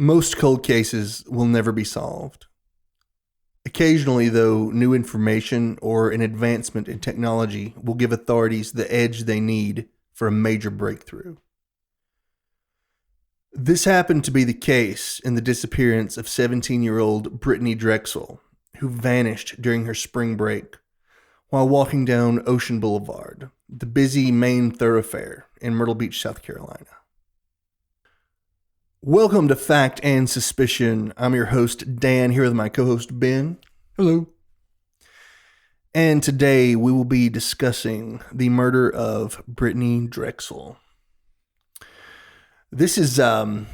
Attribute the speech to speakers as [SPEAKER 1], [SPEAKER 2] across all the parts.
[SPEAKER 1] Most cold cases will never be solved. Occasionally, though, new information or an advancement in technology will give authorities the edge they need for a major breakthrough. This happened to be the case in the disappearance of 17-year-old Brittanee Drexel, who vanished during her spring break while walking down Ocean Blvd, the busy main thoroughfare in Myrtle Beach, South Carolina. Welcome to Fact and Suspicion. I'm your host, Dan, here with my co-host, Ben.
[SPEAKER 2] Hello.
[SPEAKER 1] And today we will be discussing the murder of Brittanee Drexel. This is kind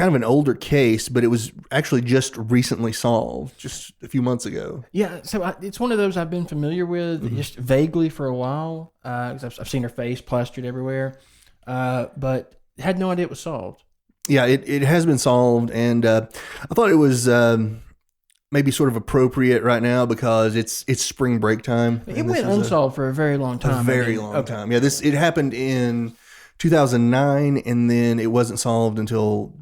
[SPEAKER 1] of an older case, but it was actually just recently solved, just a few months ago.
[SPEAKER 2] Yeah, so it's one of those I've been familiar with just vaguely for a while, because I've seen her face plastered everywhere, but had no idea it was solved.
[SPEAKER 1] Yeah, it has been solved, and I thought it was maybe sort of appropriate right now because it's spring break time.
[SPEAKER 2] It went unsolved for a very long time.
[SPEAKER 1] A very long time. Yeah, it happened in 2009, and then it wasn't solved until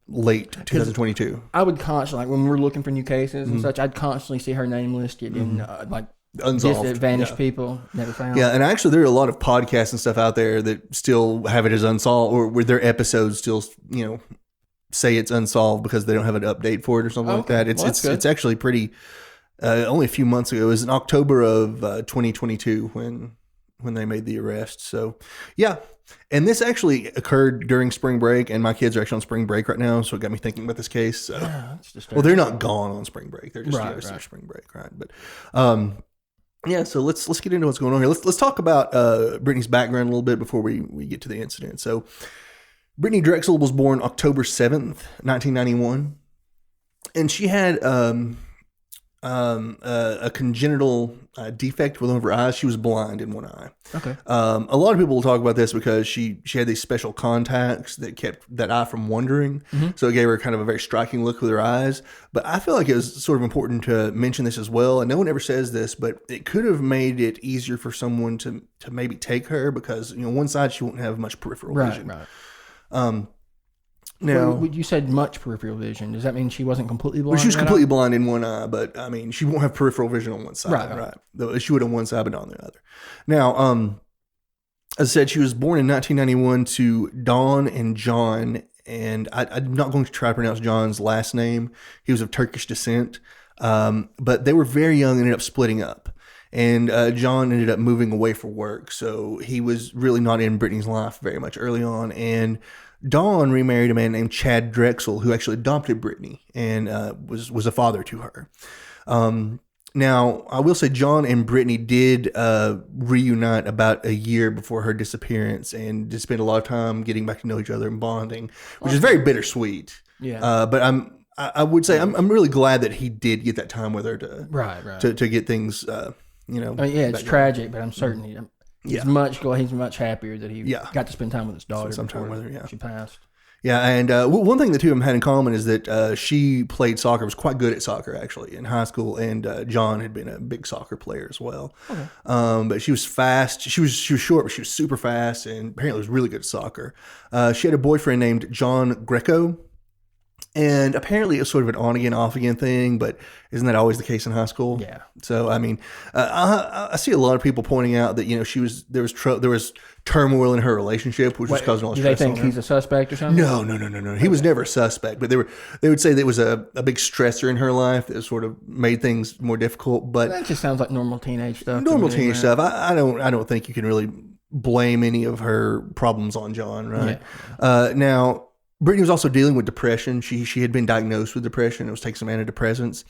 [SPEAKER 1] late 2022.
[SPEAKER 2] I would constantly, like when we're looking for new cases and such, I'd constantly see her name listed in
[SPEAKER 1] unsolved,
[SPEAKER 2] vanished people never found.
[SPEAKER 1] Yeah, and actually there are a lot of podcasts and stuff out there that still have it as unsolved, or where their episodes still, say it's unsolved because they don't have an update for it or something like that. It's actually pretty. Only a few months ago, it was in October of 2022 when they made the arrest. So yeah, and this actually occurred during spring break, and my kids are actually on spring break right now, so it got me thinking about this case. So, well, they're not gone on spring break; they're just right. Spring break, right? But yeah, so let's get into what's going on here. Let's talk about Brittanee's background a little bit before we get to the incident. So, Brittanee Drexel was born October 7th, 1991, and she had a congenital defect with one of her eyes. She was blind in one eye.
[SPEAKER 2] Okay.
[SPEAKER 1] A lot of people will talk about this because she had these special contacts that kept that eye from wandering. Mm-hmm. So it gave her kind of a very striking look with her eyes. But I feel like it was sort of important to mention this as well. And no one ever says this, but it could have made it easier for someone to maybe take her because, one side she won't have much peripheral vision. Right. Now,
[SPEAKER 2] you said much peripheral vision. Does that mean she wasn't completely blind?
[SPEAKER 1] Well, she was completely blind in one eye, but I mean, she won't have peripheral vision on one side, right? Though she would on one side, but not on the other. Now, as I said, she was born in 1991 to Dawn and John, and I'm not going to try to pronounce John's last name. He was of Turkish descent, but they were very young and ended up splitting up. And John ended up moving away for work, so he was really not in Brittanee's life very much early on. And Dawn remarried a man named Chad Drexel, who actually adopted Brittanee and was a father to her. Now, I will say John and Brittanee did reunite about a year before her disappearance and did spend a lot of time getting back to know each other and bonding, which is very bittersweet. Yeah. But I would say I'm really glad that he did get that time with her to get things.
[SPEAKER 2] It's tragic, but I'm certain he's much happier that he got to spend time with his daughter.
[SPEAKER 1] Some time with her,
[SPEAKER 2] she passed.
[SPEAKER 1] Yeah, and one thing the two of them had in common is that she played soccer, was quite good at soccer actually in high school, and John had been a big soccer player as well. Okay. But she was fast. She was short, but she was super fast, and apparently was really good at soccer. She had a boyfriend named John Greco. And apparently it was sort of an on-again, off-again thing, but isn't that always the case in high school?
[SPEAKER 2] Yeah.
[SPEAKER 1] So, I mean, I see a lot of people pointing out that, there was turmoil in her relationship, which was causing all the stress.
[SPEAKER 2] Do they think he's a suspect or something?
[SPEAKER 1] No. He was never a suspect, but they would say that it was a big stressor in her life that sort of made things more difficult. But
[SPEAKER 2] that just sounds like normal teenage stuff.
[SPEAKER 1] I don't think you can really blame any of her problems on John, right? Yeah. Now, Brittanee was also dealing with depression. She had been diagnosed with depression and was taking some antidepressants.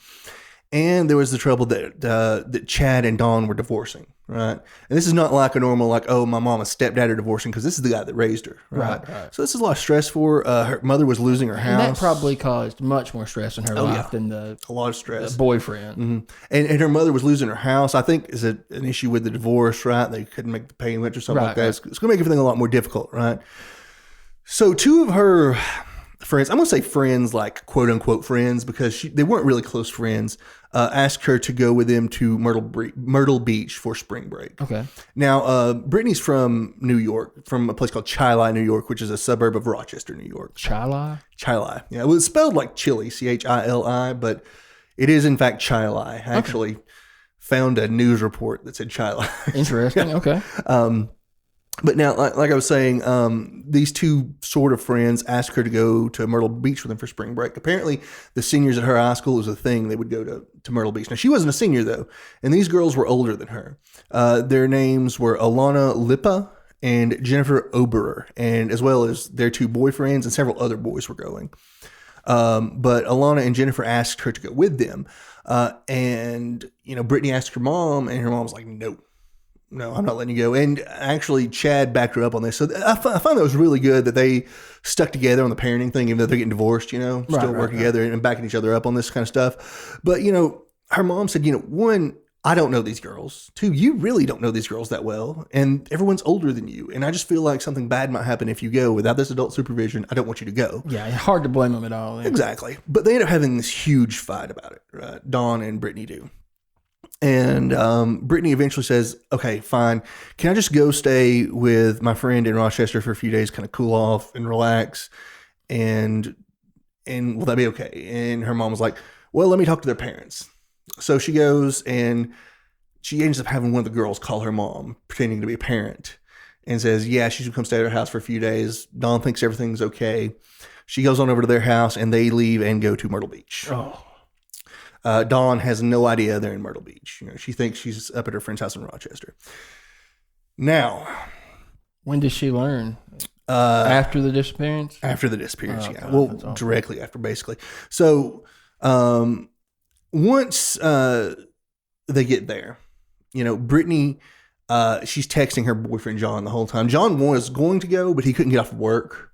[SPEAKER 1] And there was the trouble that Chad and Dawn were divorcing, right? And this is not like a normal, my mom and stepdad are divorcing, because this is the guy that raised her, right? So this is a lot of stress for her. Her mother was losing her house.
[SPEAKER 2] And that probably caused much more stress in her life than a
[SPEAKER 1] lot of stress.
[SPEAKER 2] The boyfriend.
[SPEAKER 1] Mm-hmm. And her mother was losing her house. I think is an issue with the divorce, right? They couldn't make the payment or something like that. It's going to make everything a lot more difficult, right? So two of her friends, I'm going to say friends, like quote unquote friends, because they weren't really close friends, asked her to go with them to Myrtle Beach for spring break.
[SPEAKER 2] Okay.
[SPEAKER 1] Now, Brittaney's from New York, from a place called Chili, New York, which is a suburb of Rochester, New York.
[SPEAKER 2] Chili?
[SPEAKER 1] Chili. Yeah, well, it's spelled like chili, Chili, but it is in fact Chili. I actually found a news report that said Chili.
[SPEAKER 2] Interesting. Okay.
[SPEAKER 1] But now, like I was saying, these two sort of friends asked her to go to Myrtle Beach with them for spring break. Apparently, the seniors at her high school was a thing. They would go to Myrtle Beach. Now, she wasn't a senior, though, and these girls were older than her. Their names were Alana Lipa and Jennifer Oberer, and as well as their two boyfriends, and several other boys were going. But Alana and Jennifer asked her to go with them. And, Brittanee asked her mom, and her mom was like, No, I'm not letting you go. And actually, Chad backed her up on this. So I found that was really good that they stuck together on the parenting thing, even though they're getting divorced, still work together and backing each other up on this kind of stuff. But, her mom said, one, I don't know these girls. Two, you really don't know these girls that well. And everyone's older than you. And I just feel like something bad might happen if you go without this adult supervision. I don't want you to go.
[SPEAKER 2] Yeah, hard to blame them at all. Yeah.
[SPEAKER 1] Exactly. But they end up having this huge fight about it. Right? Dawn and Brittanee do. And Brittanee eventually says, okay, fine. Can I just go stay with my friend in Rochester for a few days, kind of cool off and relax? And will that be okay? And her mom was like, well, let me talk to their parents. So she goes and she ends up having one of the girls call her mom, pretending to be a parent, and says, yeah, she should come stay at her house for a few days. Dawn thinks everything's okay. She goes on over to their house and they leave and go to Myrtle Beach.
[SPEAKER 2] Oh.
[SPEAKER 1] Dawn has no idea they're in Myrtle Beach. She thinks she's up at her friend's house in Rochester. Now,
[SPEAKER 2] when did she learn? After the disappearance?
[SPEAKER 1] After the disappearance, yeah.
[SPEAKER 2] God,
[SPEAKER 1] Well, directly after, basically. So, once they get there, Brittanee, she's texting her boyfriend John the whole time. John was going to go, but he couldn't get off of work.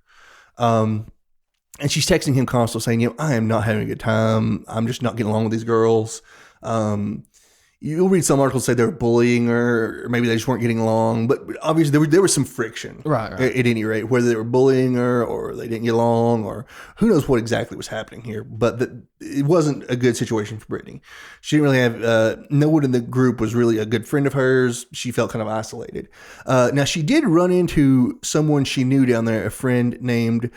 [SPEAKER 1] And she's texting him constantly saying, I am not having a good time. I'm just not getting along with these girls. You'll read some articles say they were bullying her, or maybe they just weren't getting along. But obviously there was some friction,
[SPEAKER 2] right.
[SPEAKER 1] At any rate, whether they were bullying her or they didn't get along, or who knows what exactly was happening here. But it wasn't a good situation for Brittanee. She didn't really have, no one in the group was really a good friend of hers. She felt kind of isolated. Now, she did run into someone she knew down there, a friend named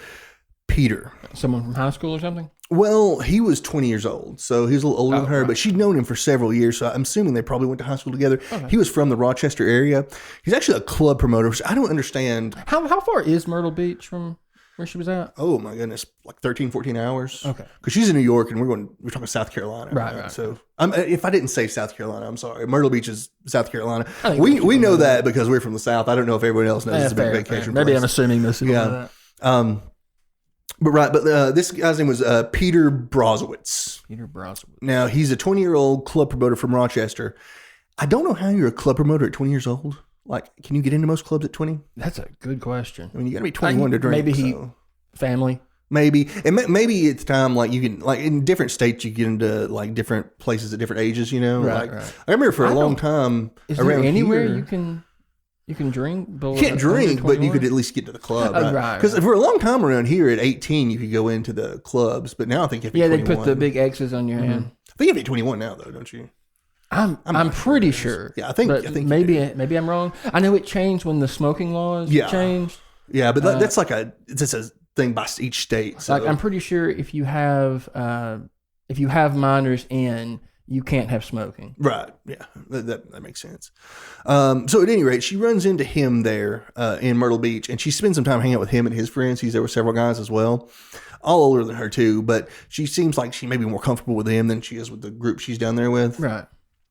[SPEAKER 1] Peter.
[SPEAKER 2] Someone from high school or something?
[SPEAKER 1] Well, he was 20 years old, so he was a little older than her, but she'd known him for several years, so I'm assuming they probably went to high school together. Okay. He was from the Rochester area. He's actually a club promoter, which I don't understand.
[SPEAKER 2] How far is Myrtle Beach from where she was at?
[SPEAKER 1] Oh, my goodness, like 13, 14 hours.
[SPEAKER 2] Okay.
[SPEAKER 1] Because she's in New York, and we're talking South Carolina.
[SPEAKER 2] Right.
[SPEAKER 1] So if I didn't say South Carolina, I'm sorry. Myrtle Beach is South Carolina. We know that because we're from the South. I don't know if everyone else knows it's a big vacation place.
[SPEAKER 2] Maybe I'm assuming this is that.
[SPEAKER 1] But this guy's name was Peter Brozowitz.
[SPEAKER 2] Peter Brozowitz.
[SPEAKER 1] Now, he's a 20-year-old club promoter from Rochester. I don't know how you're a club promoter at 20 years old. Like, can you get into most clubs at 20?
[SPEAKER 2] That's a good question.
[SPEAKER 1] I mean, you got to be 21 to drink.
[SPEAKER 2] Maybe family.
[SPEAKER 1] Maybe. And maybe at the time, like, you can, like, in different states, you get into, like, different places at different ages,
[SPEAKER 2] Right.
[SPEAKER 1] I remember for a long time.
[SPEAKER 2] Is there anywhere you can drink?
[SPEAKER 1] You can't drink, but you could at least get to the club, right? Because for a long time around here, at 18, you could go into the clubs, but now I think you have to be 21.
[SPEAKER 2] They put the big X's on your hand.
[SPEAKER 1] I think you have to be 21 now, though, don't you?
[SPEAKER 2] I'm pretty sure.
[SPEAKER 1] Yeah, I think
[SPEAKER 2] maybe I'm wrong. I know it changed when the smoking laws changed.
[SPEAKER 1] Yeah, but that's like a thing by each state. So.
[SPEAKER 2] Like, I'm pretty sure if you have minors in, you can't have smoking.
[SPEAKER 1] Right. Yeah. That makes sense. So at any rate, she runs into him there in Myrtle Beach, and she spends some time hanging out with him and his friends. He's there with several guys as well, all older than her too, but she seems like she may be more comfortable with him than she is with the group she's down there with.
[SPEAKER 2] Right.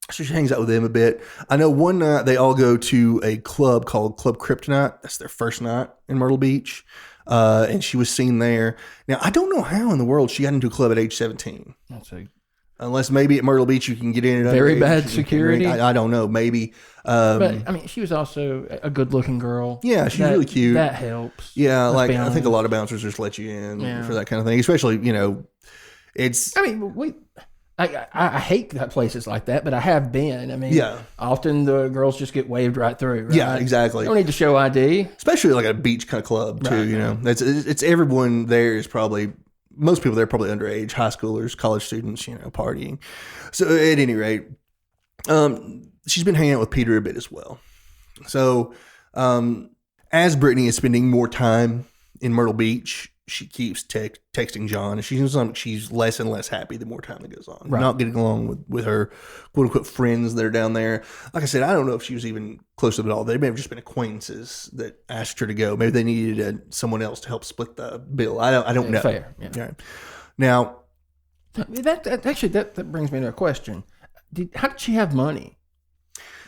[SPEAKER 1] So she hangs out with them a bit. I know one night they all go to a club called Club Kryptonite. That's their first night in Myrtle Beach. And she was seen there. Now, I don't know how in the world she got into a club at age 17. Unless maybe at Myrtle Beach you can get in at
[SPEAKER 2] very bad security.
[SPEAKER 1] I don't know. Maybe.
[SPEAKER 2] But I mean, she was also a good-looking girl.
[SPEAKER 1] Yeah, she's really cute.
[SPEAKER 2] That helps.
[SPEAKER 1] Yeah, like I think a lot of bouncers just let you in for that kind of thing. Especially, it's.
[SPEAKER 2] I mean, I hate that places like that, but I have been. I mean,
[SPEAKER 1] Yeah.
[SPEAKER 2] often the girls just get waved right through. Right?
[SPEAKER 1] Yeah, exactly.
[SPEAKER 2] You don't need to show ID.
[SPEAKER 1] Especially like a beach kind of club too.
[SPEAKER 2] Right,
[SPEAKER 1] you know, it's everyone there is probably most people there are probably underage, high schoolers, college students. You know, partying. So at any rate, she's been hanging out with Peter a bit as well. So as Brittanee is spending more time in Myrtle Beach, she keeps texting John, and she's less and less happy the more time that goes on. Right. Not getting along with her quote unquote friends that are down there. Like I said, I don't know if she was even close to them at all. They may have just been acquaintances that asked her to go. Maybe they needed someone else to help split the bill. I don't know.
[SPEAKER 2] Fair. Yeah.
[SPEAKER 1] Yeah. Now
[SPEAKER 2] that brings me to a question. How did she have money?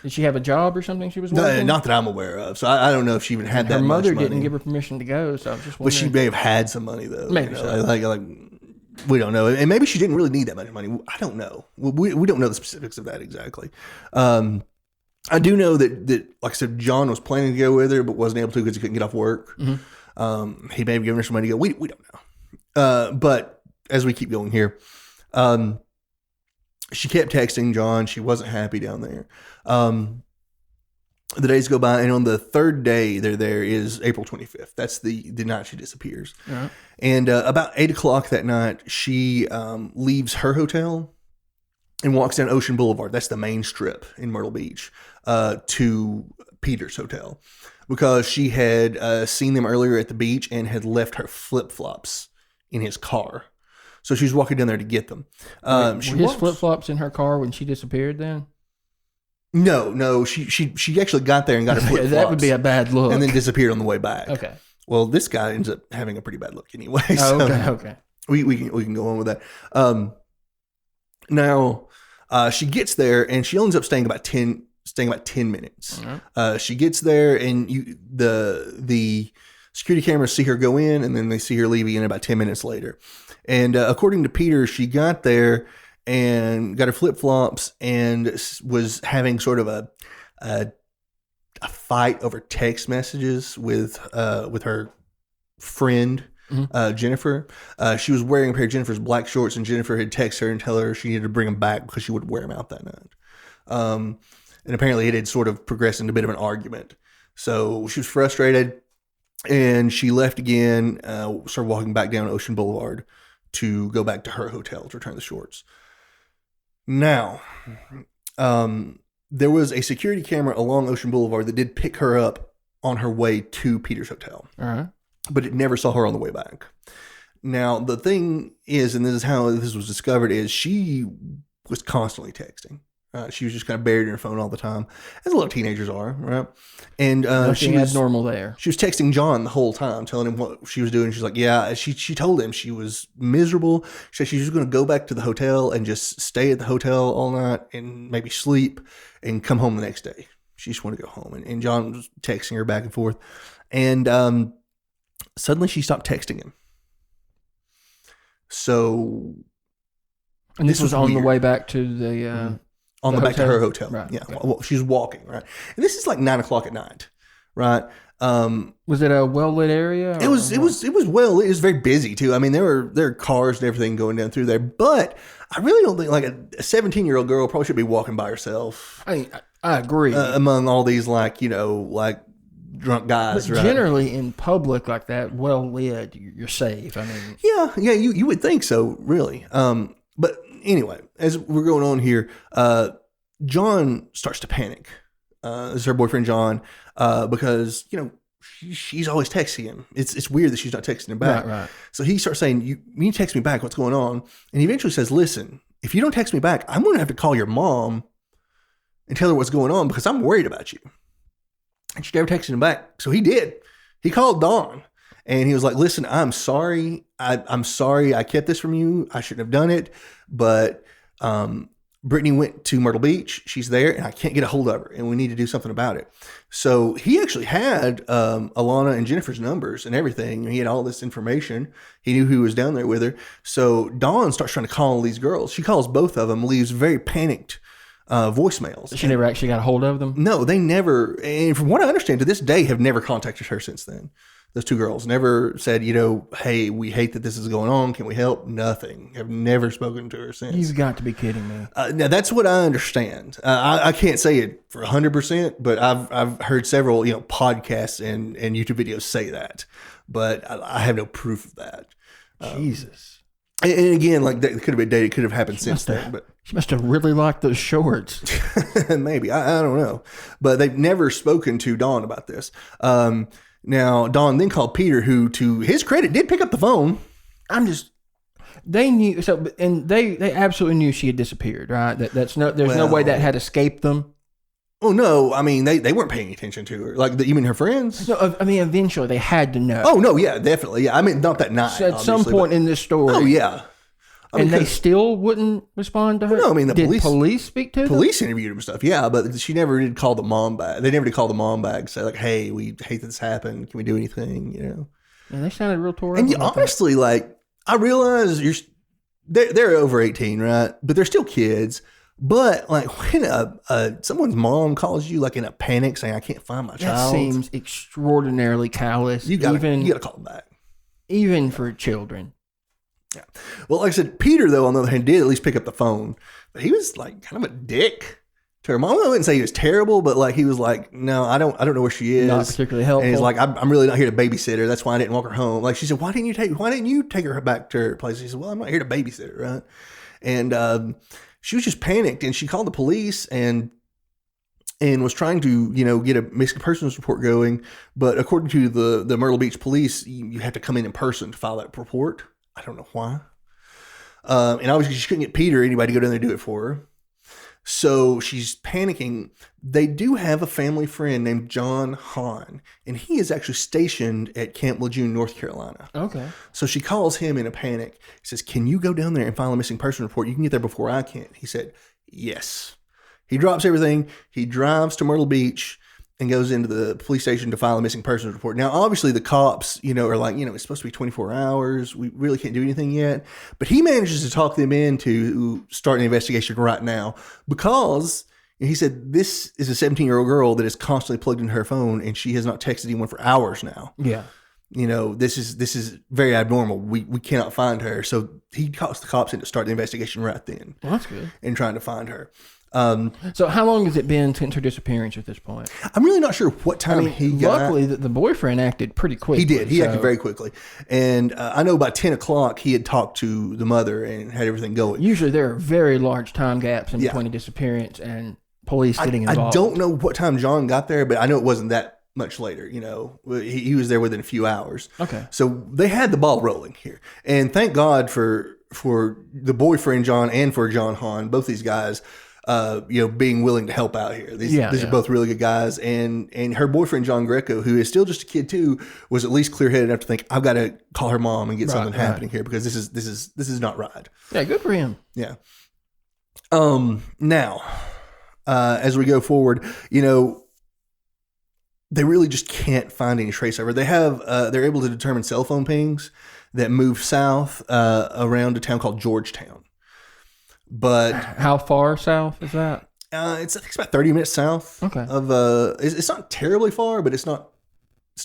[SPEAKER 2] Did she have a job or something she was working?
[SPEAKER 1] Not that I'm aware of. So I don't know if she even had that much money.
[SPEAKER 2] Her mother didn't give her permission to go, so I was just wondering.
[SPEAKER 1] But she may have had some money, though.
[SPEAKER 2] Maybe so.
[SPEAKER 1] Like, we don't know. And maybe she didn't really need that much money. I don't know. We don't know the specifics of that exactly. I do know that, like I said, John was planning to go with her, but wasn't able to because he couldn't get off work. Mm-hmm. He may have given her some money to go. We don't know. But as we keep going here, she kept texting John. She wasn't happy down there. The days go by, and on the third day they're there is April 25th. That's the night she disappears. Right. And about 8 o'clock that night, she leaves her hotel and walks down Ocean Blvd. That's the main strip in Myrtle Beach to Peter's hotel because she had seen them earlier at the beach and had left her flip-flops in his car. So she was walking down there to get them.
[SPEAKER 2] Were his flip-flops in her car when she disappeared then?
[SPEAKER 1] No. She actually got there and got her flip-flops.
[SPEAKER 2] That would be a bad look.
[SPEAKER 1] And then disappeared on the way back.
[SPEAKER 2] Okay.
[SPEAKER 1] Well, this guy ends up having a pretty bad look anyway.
[SPEAKER 2] So okay.
[SPEAKER 1] We can go on with that. Now, she gets there and she ends up staying about 10 minutes. Mm-hmm. She gets there and the security cameras see her go in, and then they see her leave again about 10 minutes later. And according to Peter, she got there and got her flip-flops and was having sort of a fight over text messages with her friend, mm-hmm. Jennifer. She was wearing a pair of Jennifer's black shorts, and Jennifer had texted her and tell her she needed to bring them back because she wouldn't wear them out that night. And apparently it had sort of progressed into a bit of an argument. So she was frustrated, and she left again, started walking back down Ocean Blvd to go back to her hotel to return the shorts. Now, there was a security camera along Ocean Blvd that did pick her up on her way to Peter's hotel. Uh-huh. But it never saw her on the way back. Now, the thing is, and this is how this was discovered, is she was constantly texting. She was just kind of buried in her phone all the time, as a lot of teenagers are, right? And
[SPEAKER 2] she was normal there.
[SPEAKER 1] She was texting John the whole time, telling him what she was doing. She's like, yeah, she told him she was miserable. She said she's just going to go back to the hotel and just stay at the hotel all night and maybe sleep and come home the next day. She just wanted to go home. And John was texting her back and forth. And suddenly she stopped texting him. So...
[SPEAKER 2] And this was on the way back to the...
[SPEAKER 1] Mm-hmm. On the back to her hotel.
[SPEAKER 2] Right.
[SPEAKER 1] Yeah. Well, she's walking, right? And this is like 9 o'clock at night, right?
[SPEAKER 2] Was it a well-lit area?
[SPEAKER 1] It was well lit. It was very busy too. I mean, there were cars and everything going down through there, but I really don't think like a 17-year-old girl probably should be walking by herself.
[SPEAKER 2] I agree.
[SPEAKER 1] Among all these like drunk guys,
[SPEAKER 2] but
[SPEAKER 1] right?
[SPEAKER 2] Generally in public like that, well lit, you're safe. I mean,
[SPEAKER 1] yeah, you would think so, really. But anyway, as we're going on here, John starts to panic. This is her boyfriend, John, because, she's always texting him. It's weird that she's not texting him back.
[SPEAKER 2] Right.
[SPEAKER 1] So he starts saying, you need to text me back. What's going on? And he eventually says, listen, if you don't text me back, I'm going to have to call your mom and tell her what's going on because I'm worried about you. And she never texted him back. So he did. He called Dawn. And he was like, listen, I'm sorry. I'm sorry I kept this from you. I shouldn't have done it. But Brittanee went to Myrtle Beach. She's there, and I can't get a hold of her, and we need to do something about it. So he actually had Alana and Jennifer's numbers and everything. He had all this information. He knew who was down there with her. So Dawn starts trying to call these girls. She calls both of them, leaves very panicked voicemails.
[SPEAKER 2] She never actually got a hold of them?
[SPEAKER 1] No, they never, and from what I understand, to this day, have never contacted her since then. Those two girls never said, hey, we hate that this is going on. Can we help? Nothing. I've never spoken to her since.
[SPEAKER 2] You've got to be kidding me.
[SPEAKER 1] Now, that's what I understand. I can't say it for 100%, but I've heard several, podcasts and YouTube videos say that. But I have no proof of that.
[SPEAKER 2] Jesus.
[SPEAKER 1] And again, like that could have been dated. It could have happened since then. But
[SPEAKER 2] she must have really liked those shorts.
[SPEAKER 1] Maybe. I don't know. But they've never spoken to Dawn about this. Now, Dawn then called Peter, who, to his credit, did pick up the phone.
[SPEAKER 2] They knew, and they absolutely knew she had disappeared, right? There's no way that had escaped them.
[SPEAKER 1] Oh, no. I mean, they weren't paying attention to her. Like, you mean her friends?
[SPEAKER 2] No, I mean, eventually they had to know.
[SPEAKER 1] Oh, no, yeah, definitely. Yeah, I mean, not that night.
[SPEAKER 2] So at some point in this story.
[SPEAKER 1] Oh, yeah.
[SPEAKER 2] And they still wouldn't respond to her?
[SPEAKER 1] No, I mean,
[SPEAKER 2] did police speak to them?
[SPEAKER 1] Police interviewed him and stuff, yeah, but she never did call the mom back. They never did call the mom back and say, like, hey, we hate that this happened. Can we do anything,
[SPEAKER 2] Yeah, they sounded real tore up.
[SPEAKER 1] And honestly, like, I realize they're over 18, right? But they're still kids. But, like, when someone's mom calls you, like, in a panic saying, I can't find my child.
[SPEAKER 2] That seems extraordinarily callous.
[SPEAKER 1] You gotta call them back.
[SPEAKER 2] Even for children.
[SPEAKER 1] Yeah. Well, like I said, Peter, though, on the other hand, did at least pick up the phone. But he was, like, kind of a dick to her mom. I wouldn't say he was terrible, but, like, he was like, no, I don't know where she is.
[SPEAKER 2] Not particularly helpful.
[SPEAKER 1] And he's like, I'm really not here to babysit her. That's why I didn't walk her home. Like, she said, why didn't you take her back to her place? He said, well, I'm not here to babysit her, right? And she was just panicked, and she called the police and was trying to, get a missing persons report going. But according to the Myrtle Beach police, you have to come in person to file that report. I don't know why. And obviously she couldn't get Peter or anybody to go down there and do it for her. So she's panicking. They do have a family friend named John Hahn, and he is actually stationed at Camp Lejeune, North Carolina.
[SPEAKER 2] Okay.
[SPEAKER 1] So she calls him in a panic. He says, can you go down there and file a missing person report? You can get there before I can. He said, yes. He drops everything. He drives to Myrtle Beach and goes into the police station to file a missing persons report. Now, obviously, the cops, are like, it's supposed to be 24 hours. We really can't do anything yet. But he manages to talk them into starting an investigation right now because he said this is a 17-year-old girl that is constantly plugged into her phone, and she has not texted anyone for hours now.
[SPEAKER 2] Yeah.
[SPEAKER 1] This is very abnormal. We cannot find her. So he calls the cops in to start the investigation right then.
[SPEAKER 2] Well, that's good.
[SPEAKER 1] And trying to find her.
[SPEAKER 2] So how long has it been since her disappearance at this point?
[SPEAKER 1] I'm really not sure what time he got.
[SPEAKER 2] Luckily, the boyfriend acted pretty quickly.
[SPEAKER 1] He did. He acted very quickly. And I know by 10 o'clock, he had talked to the mother and had everything going.
[SPEAKER 2] Usually there are very large time gaps in between a disappearance and police getting involved.
[SPEAKER 1] I don't know what time John got there, but I know it wasn't that much later. He was there within a few hours.
[SPEAKER 2] Okay.
[SPEAKER 1] So they had the ball rolling here. And thank God for the boyfriend, John, and for John Hahn, both these guys, being willing to help out here. These are both really good guys. And her boyfriend, John Greco, who is still just a kid too, was at least clear-headed enough to think, I've got to call her mom and get something happening here because this is not right.
[SPEAKER 2] Yeah, good for him.
[SPEAKER 1] Yeah. Now, as we go forward, they really just can't find any trace of her. They're able to determine cell phone pings that move south around a town called Georgetown. But
[SPEAKER 2] how far south is that?
[SPEAKER 1] I think it's about 30 minutes south.
[SPEAKER 2] Okay.
[SPEAKER 1] It's not terribly far, but it's not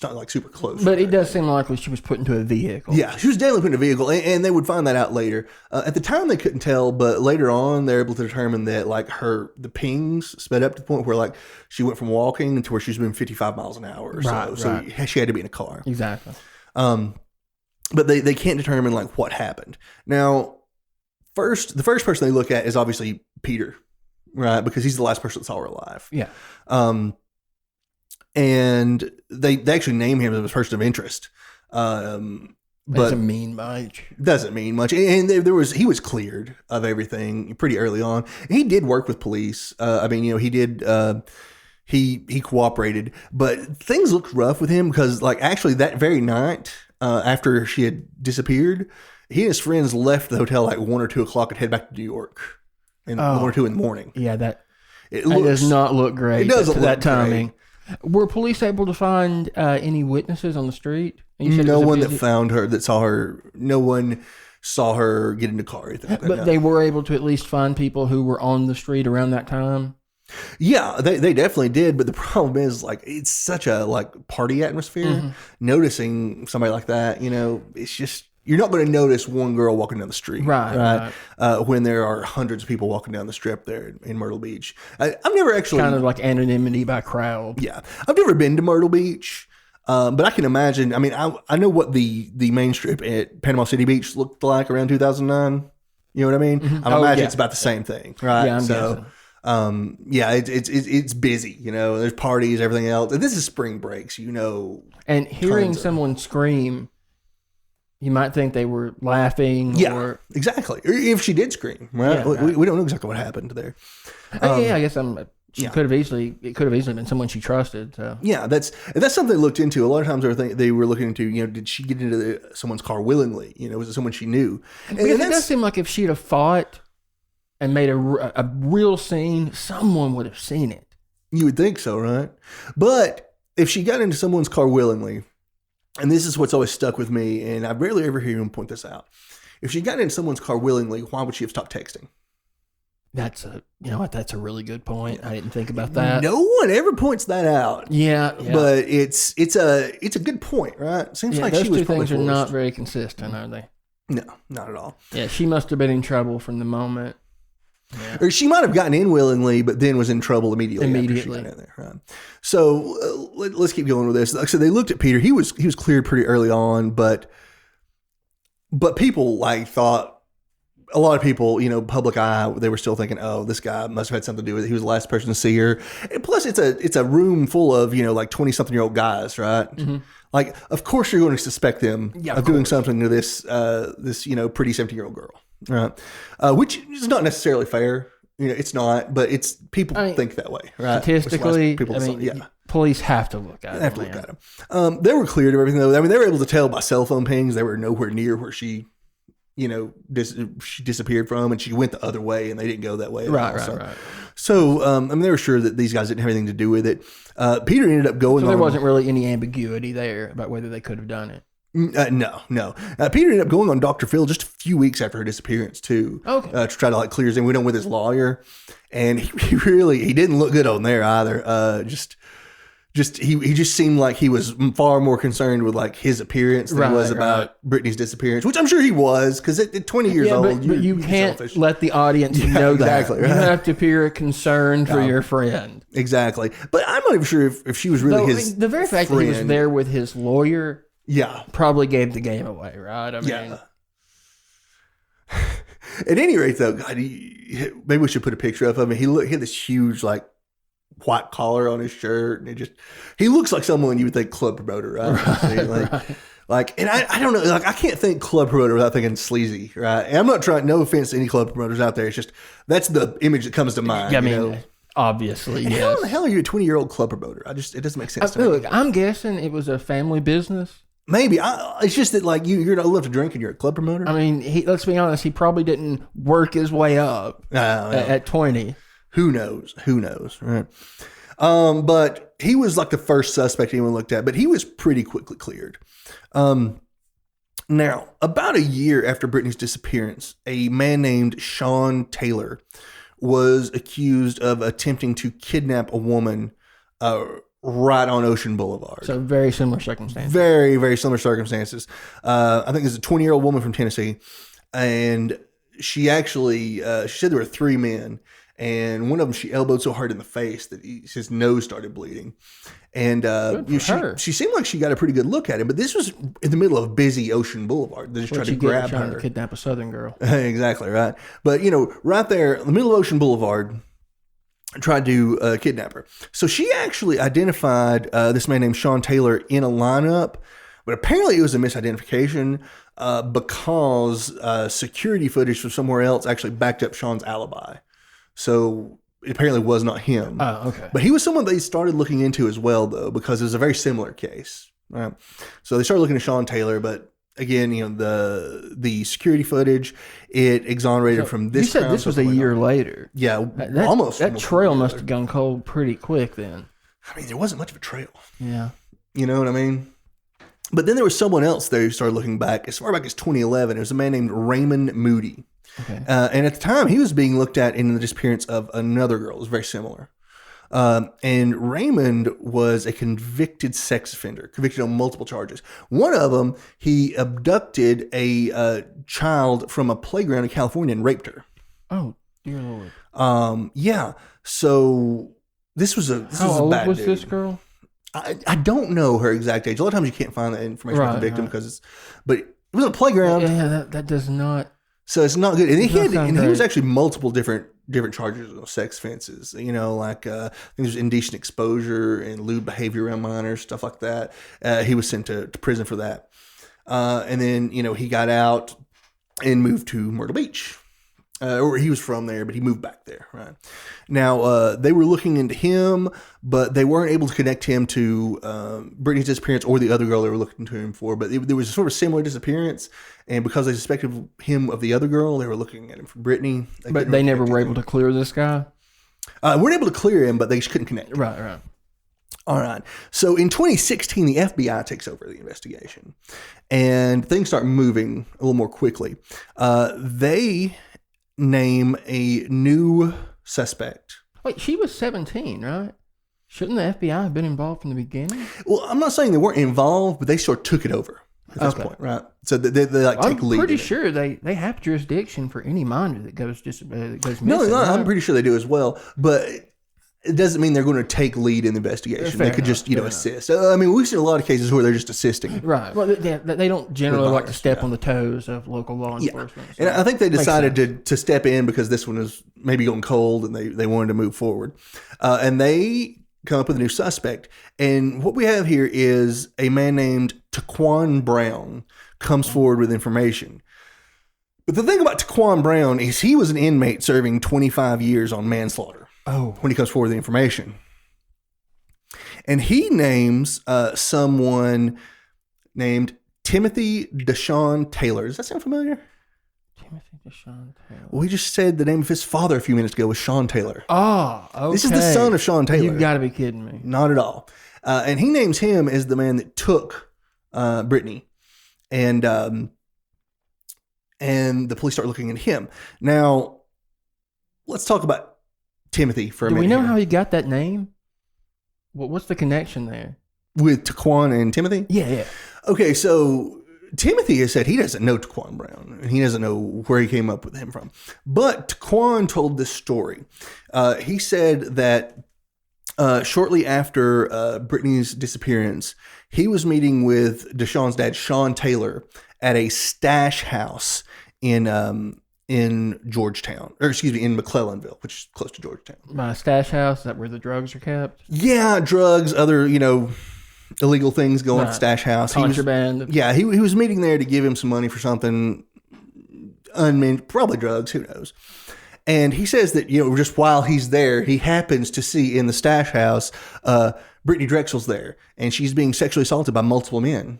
[SPEAKER 1] like super close.
[SPEAKER 2] But it does seem likely she was put into a vehicle.
[SPEAKER 1] Yeah, she was definitely put in a vehicle, and they would find that out later. At the time, they couldn't tell, but later on, they're able to determine that like the pings sped up to the point where like she went from walking to where she's been 55 miles an hour or so. So she had to be in a car.
[SPEAKER 2] Exactly.
[SPEAKER 1] But they can't determine like what happened. Now, the first person they look at is obviously Peter, right? Because he's the last person that saw her alive.
[SPEAKER 2] Yeah.
[SPEAKER 1] And they actually name him as a person of interest. But
[SPEAKER 2] doesn't mean much.
[SPEAKER 1] Doesn't mean much. And he was cleared of everything pretty early on. He did work with police. He did. He cooperated, but things looked rough with him because, like, actually that very night after she had disappeared, he and his friends left the hotel like 1 or 2 o'clock and head back to New York, and 1 or 2 in the morning.
[SPEAKER 2] Yeah, that does not look great.
[SPEAKER 1] It doesn't look
[SPEAKER 2] that timing.
[SPEAKER 1] Great.
[SPEAKER 2] Were police able to find any witnesses on the street?
[SPEAKER 1] No one that found her, that saw her. No one saw her get in the car. Or anything like that,
[SPEAKER 2] but they were able to at least find people who were on the street around that time.
[SPEAKER 1] Yeah, they definitely did. But the problem is, like, it's such a like party atmosphere. Noticing somebody like that, it's just, you're not going to notice one girl walking down the street, right? When there are hundreds of people walking down the strip there in Myrtle Beach. I've never actually
[SPEAKER 2] kind of like anonymity by crowd.
[SPEAKER 1] Yeah, I've never been to Myrtle Beach, but I can imagine. I mean, I know what the main strip at Panama City Beach looked like around 2009. You know what I mean? I imagine it's about the same thing, right?
[SPEAKER 2] Yeah, I'm guessing.
[SPEAKER 1] It's busy. There's parties, everything else. And this is spring breaks.
[SPEAKER 2] And hearing someone scream, you might think they were laughing.
[SPEAKER 1] Yeah,
[SPEAKER 2] or,
[SPEAKER 1] exactly. Or if she did scream, right?
[SPEAKER 2] Yeah,
[SPEAKER 1] we don't know exactly what happened there.
[SPEAKER 2] I guess it could have easily been someone she trusted. So
[SPEAKER 1] yeah, that's something they looked into. A lot of times they were looking into, did she get into someone's car willingly? Was it someone she knew? And
[SPEAKER 2] it does seem like if she'd have fought and made a real scene, someone would have seen it.
[SPEAKER 1] You would think so, right? But if she got into someone's car willingly, and this is what's always stuck with me, and I rarely ever hear anyone point this out. If she got into someone's car willingly, why would she have stopped texting?
[SPEAKER 2] That's a really good point. I didn't think about that.
[SPEAKER 1] No one ever points that out.
[SPEAKER 2] Yeah.
[SPEAKER 1] But it's a good point, right? Seems like
[SPEAKER 2] those
[SPEAKER 1] she was
[SPEAKER 2] two things
[SPEAKER 1] forced.
[SPEAKER 2] are not very consistent, are they?
[SPEAKER 1] No, not at all.
[SPEAKER 2] Yeah, she must have been in trouble from the moment. Yeah.
[SPEAKER 1] Or she might have gotten in willingly, but then was in trouble immediately. After she got in there, right? So let's keep going with this. So they looked at Peter. He was cleared pretty early on, but people thought, a lot of people, public eye, they were still thinking, oh, this guy must have had something to do with it. He was the last person to see her. And plus, it's a room full of 20-something-year-old guys, right? Mm-hmm. Like, of course, you're going to suspect them of doing something to this pretty 17-year-old girl. Right, which is not necessarily fair. It's not, but it's people think that way, right?
[SPEAKER 2] Statistically, police have to look at it.
[SPEAKER 1] Look at them. They were cleared of everything, though. I mean, they were able to tell by cell phone pings. They were nowhere near where she, she disappeared from, and she went the other way, and they didn't go that way. Right. So, they were sure that these guys didn't have anything to do with it. Peter ended up going.
[SPEAKER 2] So there wasn't really any ambiguity there about whether they could have done it.
[SPEAKER 1] No. Peter ended up going on Dr. Phil just a few weeks after her disappearance too.
[SPEAKER 2] Okay.
[SPEAKER 1] To try to clear his name. We went with his lawyer, and he didn't look good on there either. He just seemed like he was far more concerned with his appearance than he was about Brittanee's disappearance, which I'm sure he was, because at 20 years old,
[SPEAKER 2] but you can't let the audience know
[SPEAKER 1] exactly,
[SPEAKER 2] that.
[SPEAKER 1] Right?
[SPEAKER 2] You have to appear concerned for your friend.
[SPEAKER 1] Exactly. But I'm not even sure if she was really his
[SPEAKER 2] the very fact that he was there with his lawyer.
[SPEAKER 1] Yeah.
[SPEAKER 2] Probably gave the game away, right?
[SPEAKER 1] Yeah. At any rate, though, God, maybe we should put a picture of him. He had this huge, white collar on his shirt, and he looks like someone you would think club promoter, right? Right. And I don't know, I can't think club promoter without thinking sleazy, right? And I'm not trying, no offense to any club promoters out there. It's just, that's the image that comes to mind.
[SPEAKER 2] Yeah, obviously, yes.
[SPEAKER 1] How the hell are you a 20-year-old club promoter? It doesn't make sense to me.
[SPEAKER 2] Look, I'm guessing it was a family business.
[SPEAKER 1] Maybe. It's just that, you're not allowed to drink and you're a club promoter.
[SPEAKER 2] I mean, let's be honest, he probably didn't work his way up at 20.
[SPEAKER 1] Who knows, right? But he was the first suspect anyone looked at, but he was pretty quickly cleared. Now, about a year after Brittanee's disappearance, a man named Sean Taylor was accused of attempting to kidnap a woman right on Ocean Blvd.
[SPEAKER 2] So very similar circumstances.
[SPEAKER 1] Very, very similar circumstances. I think it's a 20-year-old woman from Tennessee, and she actually she said there were 3 men, and one of them she elbowed so hard in the face that his nose started bleeding. And she seemed like she got a pretty good look at him, but this was in the middle of busy Ocean Blvd. They just tried to grab her.
[SPEAKER 2] Trying to kidnap a Southern girl.
[SPEAKER 1] Exactly, right. But, right there in the middle of Ocean Blvd, tried to kidnap her. So she actually identified this man named Sean Taylor in a lineup, but apparently it was a misidentification because security footage from somewhere else actually backed up Sean's alibi. So it apparently was not him.
[SPEAKER 2] Oh, okay.
[SPEAKER 1] But he was someone they started looking into as well, though, because it was a very similar case. Right? So they started looking at Sean Taylor, but again, the security footage, it exonerated from this.
[SPEAKER 2] You said this was a year later.
[SPEAKER 1] Yeah, almost.
[SPEAKER 2] That trail must have gone cold pretty quick then.
[SPEAKER 1] I mean, there wasn't much of a trail.
[SPEAKER 2] Yeah.
[SPEAKER 1] You know what I mean? But then there was someone else there who started looking back as far back as 2011. It was a man named Raymond Moody.
[SPEAKER 2] Okay.
[SPEAKER 1] And at the time, he was being looked at in the disappearance of another girl. It was very similar. And Raymond was a convicted sex offender, convicted on multiple charges. One of them, he abducted a child from a playground in California and raped her.
[SPEAKER 2] Oh, dear Lord.
[SPEAKER 1] Yeah. So this was a bad
[SPEAKER 2] How old was
[SPEAKER 1] dude.
[SPEAKER 2] this girl?
[SPEAKER 1] I don't know her exact age. A lot of times you can't find that information about the victim because but it was a playground.
[SPEAKER 2] Yeah, that does not.
[SPEAKER 1] So it's not good. And he was actually multiple different charges of sex offenses. You know, like I think there's indecent exposure and lewd behavior around minors, stuff like that. He was sent to prison for that. And then, you know, he got out and moved to Myrtle Beach. Or he was from there, but he moved back there. Right now, they were looking into him, but they weren't able to connect him to Brittanee's disappearance or the other girl they were looking to him for. But there was a sort of similar disappearance, and because they suspected him of the other girl, they were looking at him for Brittanee.
[SPEAKER 2] But they never were able to clear this guy.
[SPEAKER 1] Weren't able to clear him, but they just couldn't connect.
[SPEAKER 2] Right.
[SPEAKER 1] All right. So in 2016, the FBI takes over the investigation, and things start moving a little more quickly. They name a new suspect.
[SPEAKER 2] Wait, she was 17, right? Shouldn't the FBI have been involved from the beginning?
[SPEAKER 1] Well, I'm not saying they weren't involved, but they sort of took it over at this point, right? So they like take lead.
[SPEAKER 2] I'm pretty sure they have jurisdiction for any minor that goes missing.
[SPEAKER 1] No,
[SPEAKER 2] right?
[SPEAKER 1] I'm pretty sure they do as well, but it doesn't mean they're going to take lead in the investigation. They could just, assist. I mean, we've seen a lot of cases where they're just assisting.
[SPEAKER 2] Right. Well, they don't generally like to step on the toes of local law enforcement.
[SPEAKER 1] So. And I think they decided to step in because this one was maybe going cold and they wanted to move forward. And they come up with a new suspect. And what we have here is a man named Quan Brown comes forward with information. But the thing about Quan Brown is he was an inmate serving 25 years on manslaughter.
[SPEAKER 2] Oh,
[SPEAKER 1] when he comes forward with the information. And he names someone named Timothy Deshaun Taylor. Does that sound familiar?
[SPEAKER 2] Timothy Deshaun Taylor.
[SPEAKER 1] We just said the name of his father a few minutes ago was Sean Taylor.
[SPEAKER 2] Oh, okay.
[SPEAKER 1] This is the son of Sean Taylor.
[SPEAKER 2] You've got to be kidding me.
[SPEAKER 1] Not at all. And he names him as the man that took Brittanee. And the police start looking at him. Now, let's talk about Timothy for a minute.
[SPEAKER 2] Do we know
[SPEAKER 1] here.
[SPEAKER 2] how he got that name? What's the connection there?
[SPEAKER 1] With Taquan and Timothy?
[SPEAKER 2] Yeah.
[SPEAKER 1] Okay, so Timothy has said he doesn't know Quan Brown, and he doesn't know where he came up with him from. But Quan told this story. He said that shortly after Brittanee's disappearance, he was meeting with Deshaun's dad, Sean Taylor, at a stash house in Georgetown, or excuse me, in McClellanville, which is close to Georgetown.
[SPEAKER 2] My stash house, is that where the drugs are kept?
[SPEAKER 1] Yeah, drugs, other, illegal things going at the stash house.
[SPEAKER 2] Contraband.
[SPEAKER 1] He was meeting there to give him some money for something, probably drugs, who knows. And he says that, just while he's there, he happens to see in the stash house, Brittanee Drexel's there, and she's being sexually assaulted by multiple men.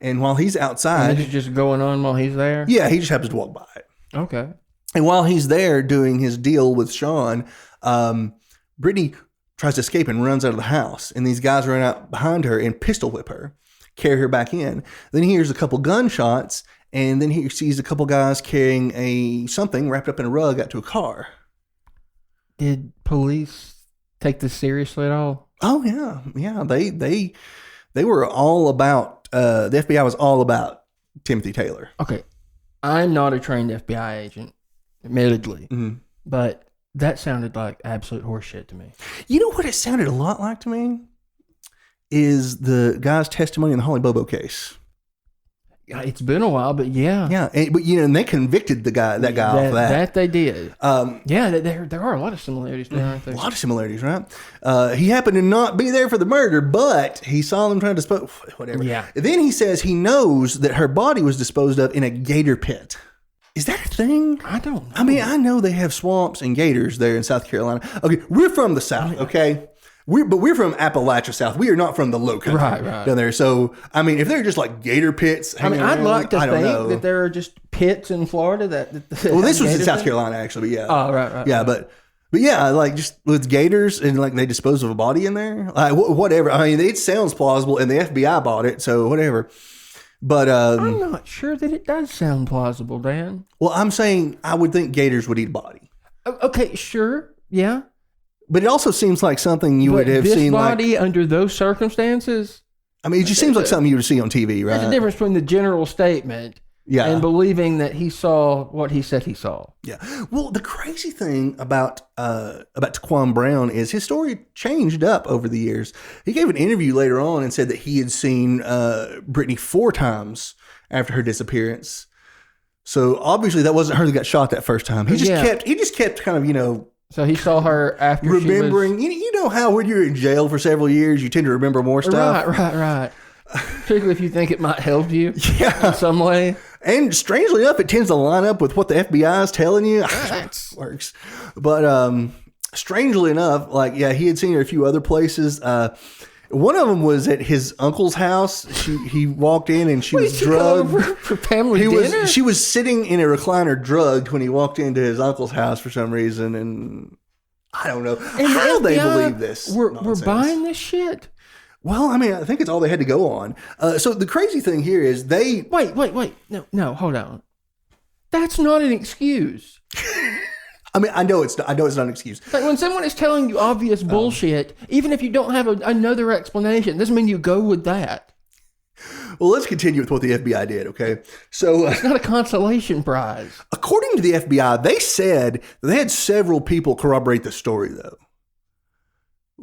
[SPEAKER 1] And while he's outside...
[SPEAKER 2] And this is just going on while he's there?
[SPEAKER 1] Yeah, he just happens to walk by it.
[SPEAKER 2] Okay.
[SPEAKER 1] And while he's there doing his deal with Sean, Brittanee tries to escape and runs out of the house. And these guys run out behind her and pistol whip her, carry her back in. Then he hears a couple gunshots, and then he sees a couple guys carrying something wrapped up in a rug out to a car.
[SPEAKER 2] Did police take this seriously at all?
[SPEAKER 1] Oh, yeah. Yeah, they were all about, the FBI was all about Timothy Taylor.
[SPEAKER 2] Okay. I'm not a trained FBI agent, admittedly, but that sounded like absolute horseshit to me. You know what it sounded a lot like to me? Is the guy's testimony in the Holly Bobo case. It's been a while, but yeah.
[SPEAKER 1] Yeah, and they convicted that guy off that.
[SPEAKER 2] That they did. There are a lot of similarities there, aren't there?
[SPEAKER 1] A lot of similarities, right? He happened to not be there for the murder, but he saw them trying to dispose, whatever.
[SPEAKER 2] Yeah.
[SPEAKER 1] Then he says he knows that her body was disposed of in a gator pit. Is that a thing?
[SPEAKER 2] I don't know.
[SPEAKER 1] I mean, I know they have swamps and gators there in South Carolina. Okay, we're from the South, okay? We're from Appalachia South. We are not from the low country down there. So, I mean, if they're just like gator pits,
[SPEAKER 2] I'd like to think that there are just pits in Florida that
[SPEAKER 1] well, this was in South Carolina, actually, but yeah.
[SPEAKER 2] Oh, right.
[SPEAKER 1] Yeah, but yeah, like just with gators and like they dispose of a body in there, like whatever. I mean, it sounds plausible, and the FBI bought it, so whatever. But
[SPEAKER 2] I'm not sure that it does sound plausible, Dan.
[SPEAKER 1] Well, I'm saying I would think gators would eat a body.
[SPEAKER 2] Okay, sure, yeah.
[SPEAKER 1] But it also seems like something you would have seen.
[SPEAKER 2] This body under those circumstances.
[SPEAKER 1] I mean, it just seems like something you would see on TV, right?
[SPEAKER 2] There's a difference between the general statement and believing that he saw what he said he saw.
[SPEAKER 1] Yeah. Well, the crazy thing about Quan Brown is his story changed up over the years. He gave an interview later on and said that he had seen Brittanee 4 times after her disappearance. So obviously that wasn't her that got shot that first time. He just kept kind of, you know.
[SPEAKER 2] So he saw her after
[SPEAKER 1] remembering. You know how when you're in jail for several years, you tend to remember more stuff.
[SPEAKER 2] Right. Particularly if you think it might help you in some way.
[SPEAKER 1] And strangely enough, it tends to line up with what the FBI is telling you. It works. But strangely enough, he had seen her a few other places. One of them was at his uncle's house. He walked in and she was drugged.
[SPEAKER 2] For family dinner?
[SPEAKER 1] She was sitting in a recliner drugged when he walked into his uncle's house for some reason. And I don't know how they believe this.
[SPEAKER 2] We're buying this shit.
[SPEAKER 1] Well, I mean, I think it's all they had to go on. So the crazy thing here is they...
[SPEAKER 2] Wait. No, hold on. That's not an excuse.
[SPEAKER 1] I mean, I know it's not an excuse.
[SPEAKER 2] Like when someone is telling you obvious bullshit, even if you don't have another explanation, doesn't mean you go with that.
[SPEAKER 1] Well, let's continue with what the FBI did, okay? So
[SPEAKER 2] it's not a consolation prize.
[SPEAKER 1] According to the FBI, they said that they had several people corroborate the story, though,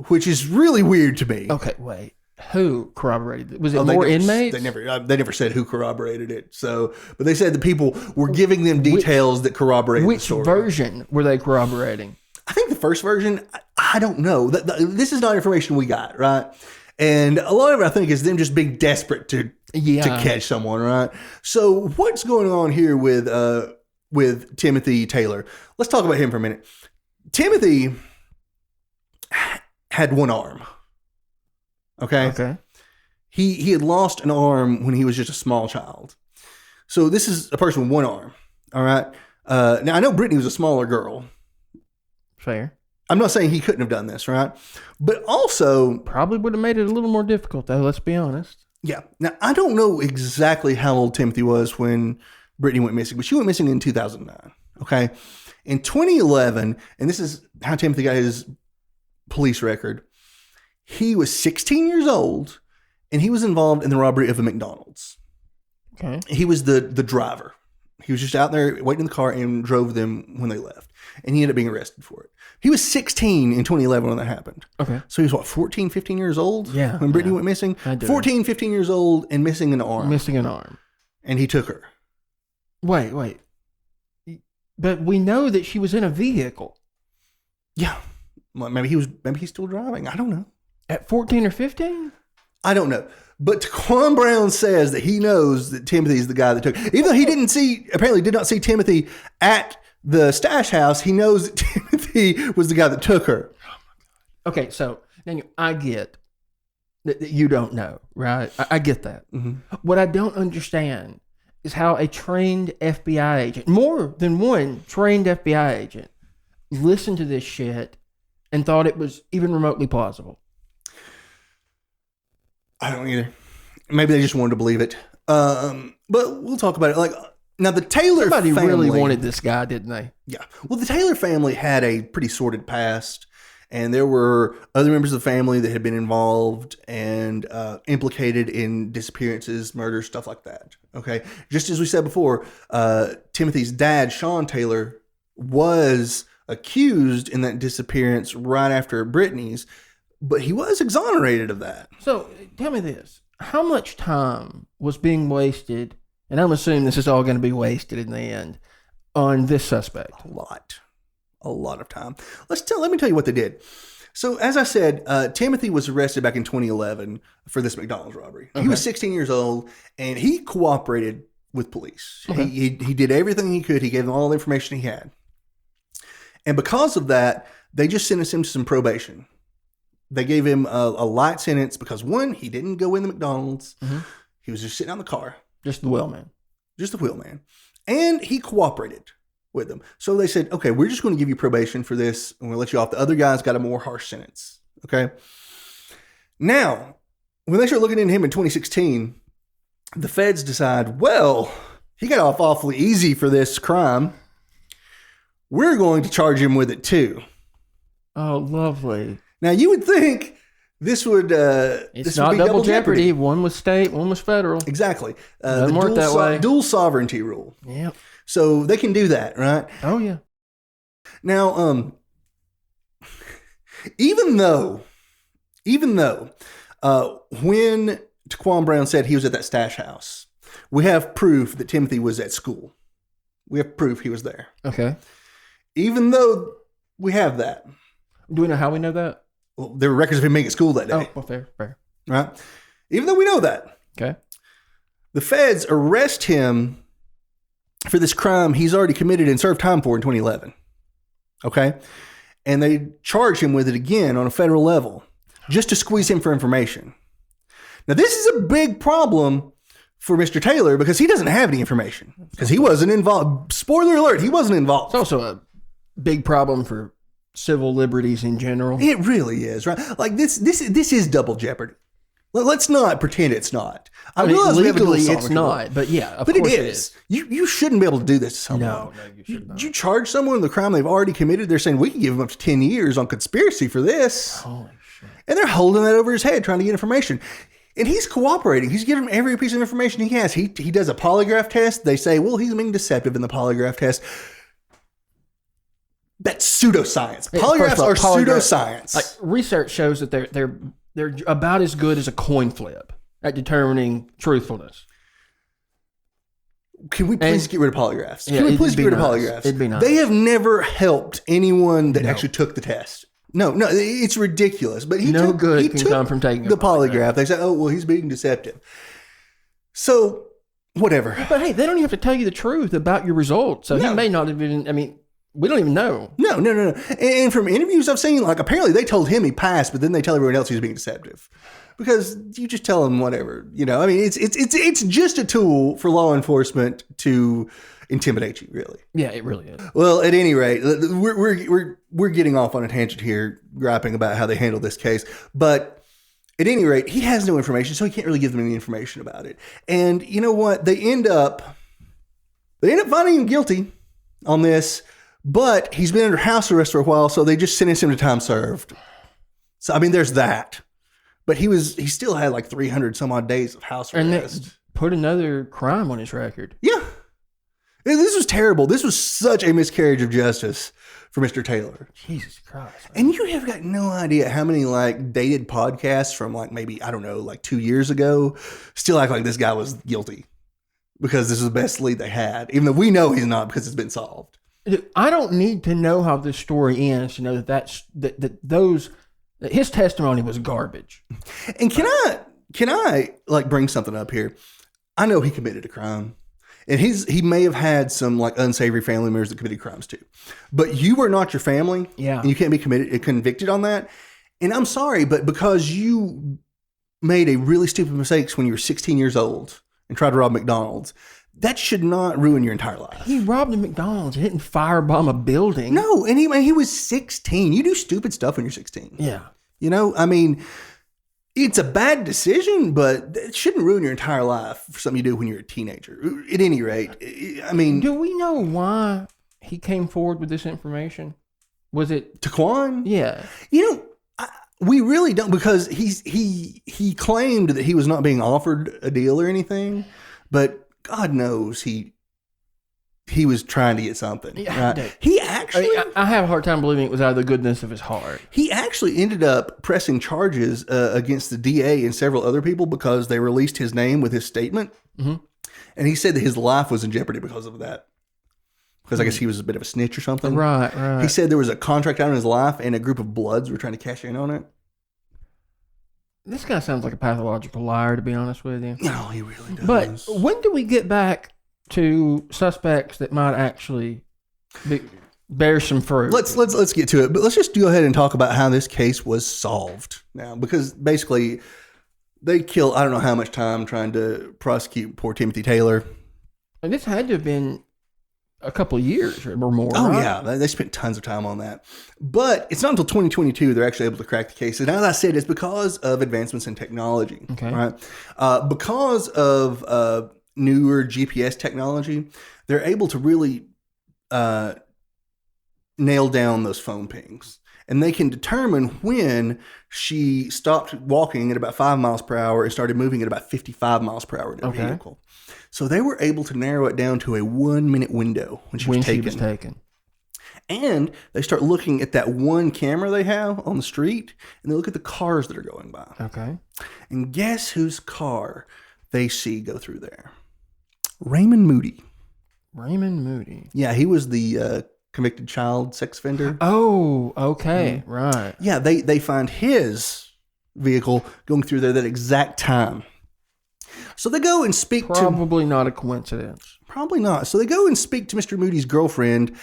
[SPEAKER 1] which is really weird to me.
[SPEAKER 2] Okay, wait. Who corroborated it? Was it more inmates?
[SPEAKER 1] They never said who corroborated it. So, but they said the people were giving them details that corroborated the story.
[SPEAKER 2] Which version were they corroborating?
[SPEAKER 1] I think the first version, I don't know. This is not information we got, right? And a lot of it, I think, is them just being desperate to catch someone, right? So what's going on here with Timothy Taylor? Let's talk about him for a minute. Timothy had one arm. Okay. He had lost an arm when he was just a small child. So this is a person with one arm. All right. Now I know Brittanee was a smaller girl.
[SPEAKER 2] Fair.
[SPEAKER 1] I'm not saying he couldn't have done this, right? But also
[SPEAKER 2] probably would have made it a little more difficult, though. Let's be honest.
[SPEAKER 1] Yeah. Now I don't know exactly how old Timothy was when Brittanee went missing, but she went missing in 2009. Okay. In 2011, and this is how Timothy got his police record. He was 16 years old, and he was involved in the robbery of a McDonald's.
[SPEAKER 2] Okay.
[SPEAKER 1] He was the driver. He was just out there waiting in the car and drove them when they left. And he ended up being arrested for it. He was 16 in 2011 when that happened.
[SPEAKER 2] Okay.
[SPEAKER 1] So he was, 14, 15 years old?
[SPEAKER 2] Yeah.
[SPEAKER 1] When Brittanee went missing? 14, 15 years old and missing an arm. And he took her.
[SPEAKER 2] Wait. But we know that she was in a vehicle.
[SPEAKER 1] Yeah. Well, maybe he's still driving. I don't know.
[SPEAKER 2] At 14 or 15?
[SPEAKER 1] I don't know. But Quan Brown says that he knows that Timothy's the guy that took, even though he apparently did not see Timothy at the stash house, he knows that Timothy was the guy that took her.
[SPEAKER 2] Okay, so Daniel, I get that you don't know, right? I get that.
[SPEAKER 1] Mm-hmm.
[SPEAKER 2] What I don't understand is how a trained FBI agent, more than one trained FBI agent, listened to this shit and thought it was even remotely plausible.
[SPEAKER 1] I don't either. Maybe they just wanted to believe it. But we'll talk about it. Like now, the Taylor family
[SPEAKER 2] really wanted this guy, didn't they?
[SPEAKER 1] Yeah. Well, the Taylor family had a pretty sordid past, and there were other members of the family that had been involved and implicated in disappearances, murders, stuff like that. Okay. Just as we said before, Timothy's dad, Sean Taylor, was accused in that disappearance right after Brittanee's. But he was exonerated of that.
[SPEAKER 2] So tell me this. How much time was being wasted, and I'm assuming this is all going to be wasted in the end, on this suspect?
[SPEAKER 1] A lot of time. Let me tell you what they did. So as I said, Timothy was arrested back in 2011 for this McDonald's robbery. Okay. He was 16 years old, and he cooperated with police. Okay. He did everything he could. He gave them all the information he had. And because of that, they just sentenced him to some probation. They gave him a light sentence because, one, he didn't go in the McDonald's. Mm-hmm. He was just sitting on the car.
[SPEAKER 2] Just the wheelman.
[SPEAKER 1] And he cooperated with them. So they said, okay, we're just going to give you probation for this, and we'll let you off. The other guy's got a more harsh sentence. Okay? Now, when they start looking into him in 2016, the feds decide, well, he got off awfully easy for this crime. We're going to charge him with it too.
[SPEAKER 2] Oh, lovely.
[SPEAKER 1] Now, you would think this would
[SPEAKER 2] It's not double jeopardy. One was state, one was federal.
[SPEAKER 1] Exactly.
[SPEAKER 2] Doesn't work that way.
[SPEAKER 1] Dual sovereignty rule.
[SPEAKER 2] Yep.
[SPEAKER 1] So they can do that, right?
[SPEAKER 2] Oh, yeah.
[SPEAKER 1] Now, even though when Quan Brown said he was at that stash house, we have proof that Timothy was at school. We have proof he was there.
[SPEAKER 2] Okay.
[SPEAKER 1] Even though we have that.
[SPEAKER 2] Do we know how we know that?
[SPEAKER 1] Well, there were records of him being at school that day.
[SPEAKER 2] Oh, well, fair.
[SPEAKER 1] Right? Even though we know that.
[SPEAKER 2] Okay.
[SPEAKER 1] The feds arrest him for this crime he's already committed and served time for in 2011. Okay? And they charge him with it again on a federal level just to squeeze him for information. Now, this is a big problem for Mr. Taylor because he doesn't have any information because he wasn't involved. Spoiler alert, he wasn't involved.
[SPEAKER 2] It's also a big problem for civil liberties in general.
[SPEAKER 1] It really is, right? Like this is double jeopardy. Let's not pretend it's not.
[SPEAKER 2] I mean, legally it's not, but yeah, of course it is.
[SPEAKER 1] You shouldn't be able to do this to someone.
[SPEAKER 2] No, you should not.
[SPEAKER 1] You charge someone with a crime they've already committed. They're saying we can give them up to 10 years on conspiracy for this.
[SPEAKER 2] Holy shit.
[SPEAKER 1] And they're holding that over his head trying to get information. And he's cooperating. He's giving them every piece of information he has. He does a polygraph test. They say, well, he's being deceptive in the polygraph test. That's pseudoscience. Polygraphs are pseudoscience.
[SPEAKER 2] Like, research shows that they're about as good as a coin flip at determining truthfulness.
[SPEAKER 1] Can we please get rid of polygraphs?
[SPEAKER 2] Yeah,
[SPEAKER 1] Can we please get rid of polygraphs?
[SPEAKER 2] It'd be nice.
[SPEAKER 1] They have never helped anyone that actually took the test. No, it's ridiculous. But he
[SPEAKER 2] no
[SPEAKER 1] took,
[SPEAKER 2] good
[SPEAKER 1] he
[SPEAKER 2] can
[SPEAKER 1] took
[SPEAKER 2] come from taking
[SPEAKER 1] the polygraph. They say, oh, well, he's being deceptive. So, whatever.
[SPEAKER 2] But hey, they don't even have to tell you the truth about your results. So he may not have been, I mean, we don't even know.
[SPEAKER 1] No. And from interviews I've seen, like apparently they told him he passed, but then they tell everyone else he's being deceptive. Because you just tell them whatever, I mean, it's just a tool for law enforcement to intimidate you, really.
[SPEAKER 2] Yeah, it really is.
[SPEAKER 1] Well, at any rate, we're getting off on a tangent here, griping about how they handle this case. But at any rate, he has no information, so he can't really give them any information about it. And you know what? They end up finding him guilty on this, but he's been under house arrest for a while, so they just sentenced him to time served. So I mean, there's that. But he still had like 300 some odd days of house arrest.
[SPEAKER 2] And they put another crime on his record.
[SPEAKER 1] Yeah. This was terrible. This was such a miscarriage of justice for Mr. Taylor.
[SPEAKER 2] Jesus Christ. Man.
[SPEAKER 1] And you have got no idea how many like dated podcasts from like maybe, I don't know, like 2 years ago still act like this guy was guilty because this is the best lead they had, even though we know he's not because it's been solved.
[SPEAKER 2] Dude, I don't need to know how this story ends to know that his testimony was garbage.
[SPEAKER 1] And can I like bring something up here? I know he committed a crime. And he may have had some like unsavory family members that committed crimes too. But you are not your family.
[SPEAKER 2] Yeah.
[SPEAKER 1] And you can't be convicted on that. And I'm sorry, but because you made a really stupid mistake when you were 16 years old and tried to rob McDonald's, that should not ruin your entire life.
[SPEAKER 2] He robbed a McDonald's. He didn't firebomb a building.
[SPEAKER 1] No, and he was 16. You do stupid stuff when you're 16.
[SPEAKER 2] Yeah.
[SPEAKER 1] I mean, it's a bad decision, but it shouldn't ruin your entire life for something you do when you're a teenager. At any rate, I mean...
[SPEAKER 2] Do we know why he came forward with this information? Was it...
[SPEAKER 1] To Quan?
[SPEAKER 2] Yeah.
[SPEAKER 1] We really don't, because he claimed that he was not being offered a deal or anything, but God knows he was trying to get something.
[SPEAKER 2] Yeah,
[SPEAKER 1] right? He actually...
[SPEAKER 2] I have a hard time believing it was out of the goodness of his heart.
[SPEAKER 1] He actually ended up pressing charges against the DA and several other people because they released his name with his statement. Mm-hmm. And he said that his life was in jeopardy because of that. Because I guess he was a bit of a snitch or something.
[SPEAKER 2] Right.
[SPEAKER 1] He said there was a contract out in his life and a group of Bloods were trying to cash in on it.
[SPEAKER 2] This guy sounds like a pathological liar, to be honest with you.
[SPEAKER 1] No, he really does.
[SPEAKER 2] But when do we get back to suspects that might actually bear some fruit?
[SPEAKER 1] Let's get to it, but let's just go ahead and talk about how this case was solved now, because basically they killed I don't know how much time trying to prosecute poor Timothy Taylor.
[SPEAKER 2] And this had to have been a couple of years or more.
[SPEAKER 1] Oh,
[SPEAKER 2] right?
[SPEAKER 1] yeah. They spent tons of time on that. But it's not until 2022 they're actually able to crack the case. And as I said, it's because of advancements in technology.
[SPEAKER 2] Okay.
[SPEAKER 1] Right? Because of newer GPS technology, they're able to really nail down those phone pings. and they can determine when she stopped walking at about 5 miles per hour and started moving at about 55 miles per hour in the vehicle. So they were able to narrow it down to a 1 minute window when she was taken. And they start looking at that one camera they have on the street, and they look at the cars that are going by.
[SPEAKER 2] Okay.
[SPEAKER 1] And guess whose car they see go through there? Raymond Moody.
[SPEAKER 2] Raymond Moody.
[SPEAKER 1] Yeah, he was the convicted child sex offender.
[SPEAKER 2] Oh, okay. Right.
[SPEAKER 1] Yeah, they find his vehicle going through there that exact time. So they go and speak
[SPEAKER 2] Probably not a coincidence.
[SPEAKER 1] Probably not. So they go and speak to Mr. Moody's girlfriend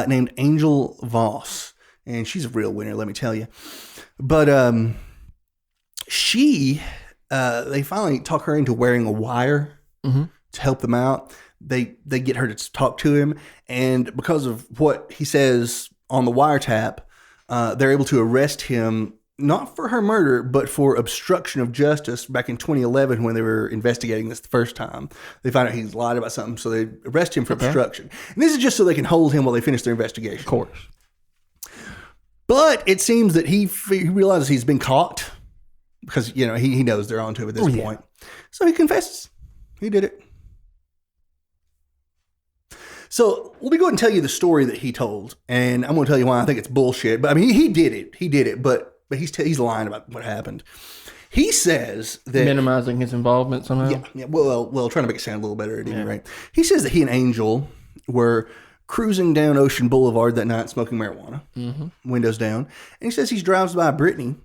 [SPEAKER 1] named Angel Voss. And she's a real winner, let me tell you. But they finally talk her into wearing a wire to help them out. They get her to talk to him. And because of what he says on the wiretap, they're able to arrest him, not for her murder, but for obstruction of justice back in 2011 when they were investigating this the first time. They find out he's lied about something, so they arrest him for obstruction. And this is just so they can hold him while they finish their investigation.
[SPEAKER 2] Of course.
[SPEAKER 1] But it seems that he realizes he's been caught because, he knows they're onto him at this point. So he confesses. He did it. So let me go ahead and tell you the story that he told. And I'm going to tell you why I think it's bullshit. But I mean, he did it. He did it. But he's lying about what happened. He says that
[SPEAKER 2] minimizing his involvement somehow.
[SPEAKER 1] Yeah. Well, trying to make it sound a little better at any rate. He says that he and Angel were cruising down Ocean Boulevard that night, smoking marijuana, windows down. And he says he drives by Brittanee,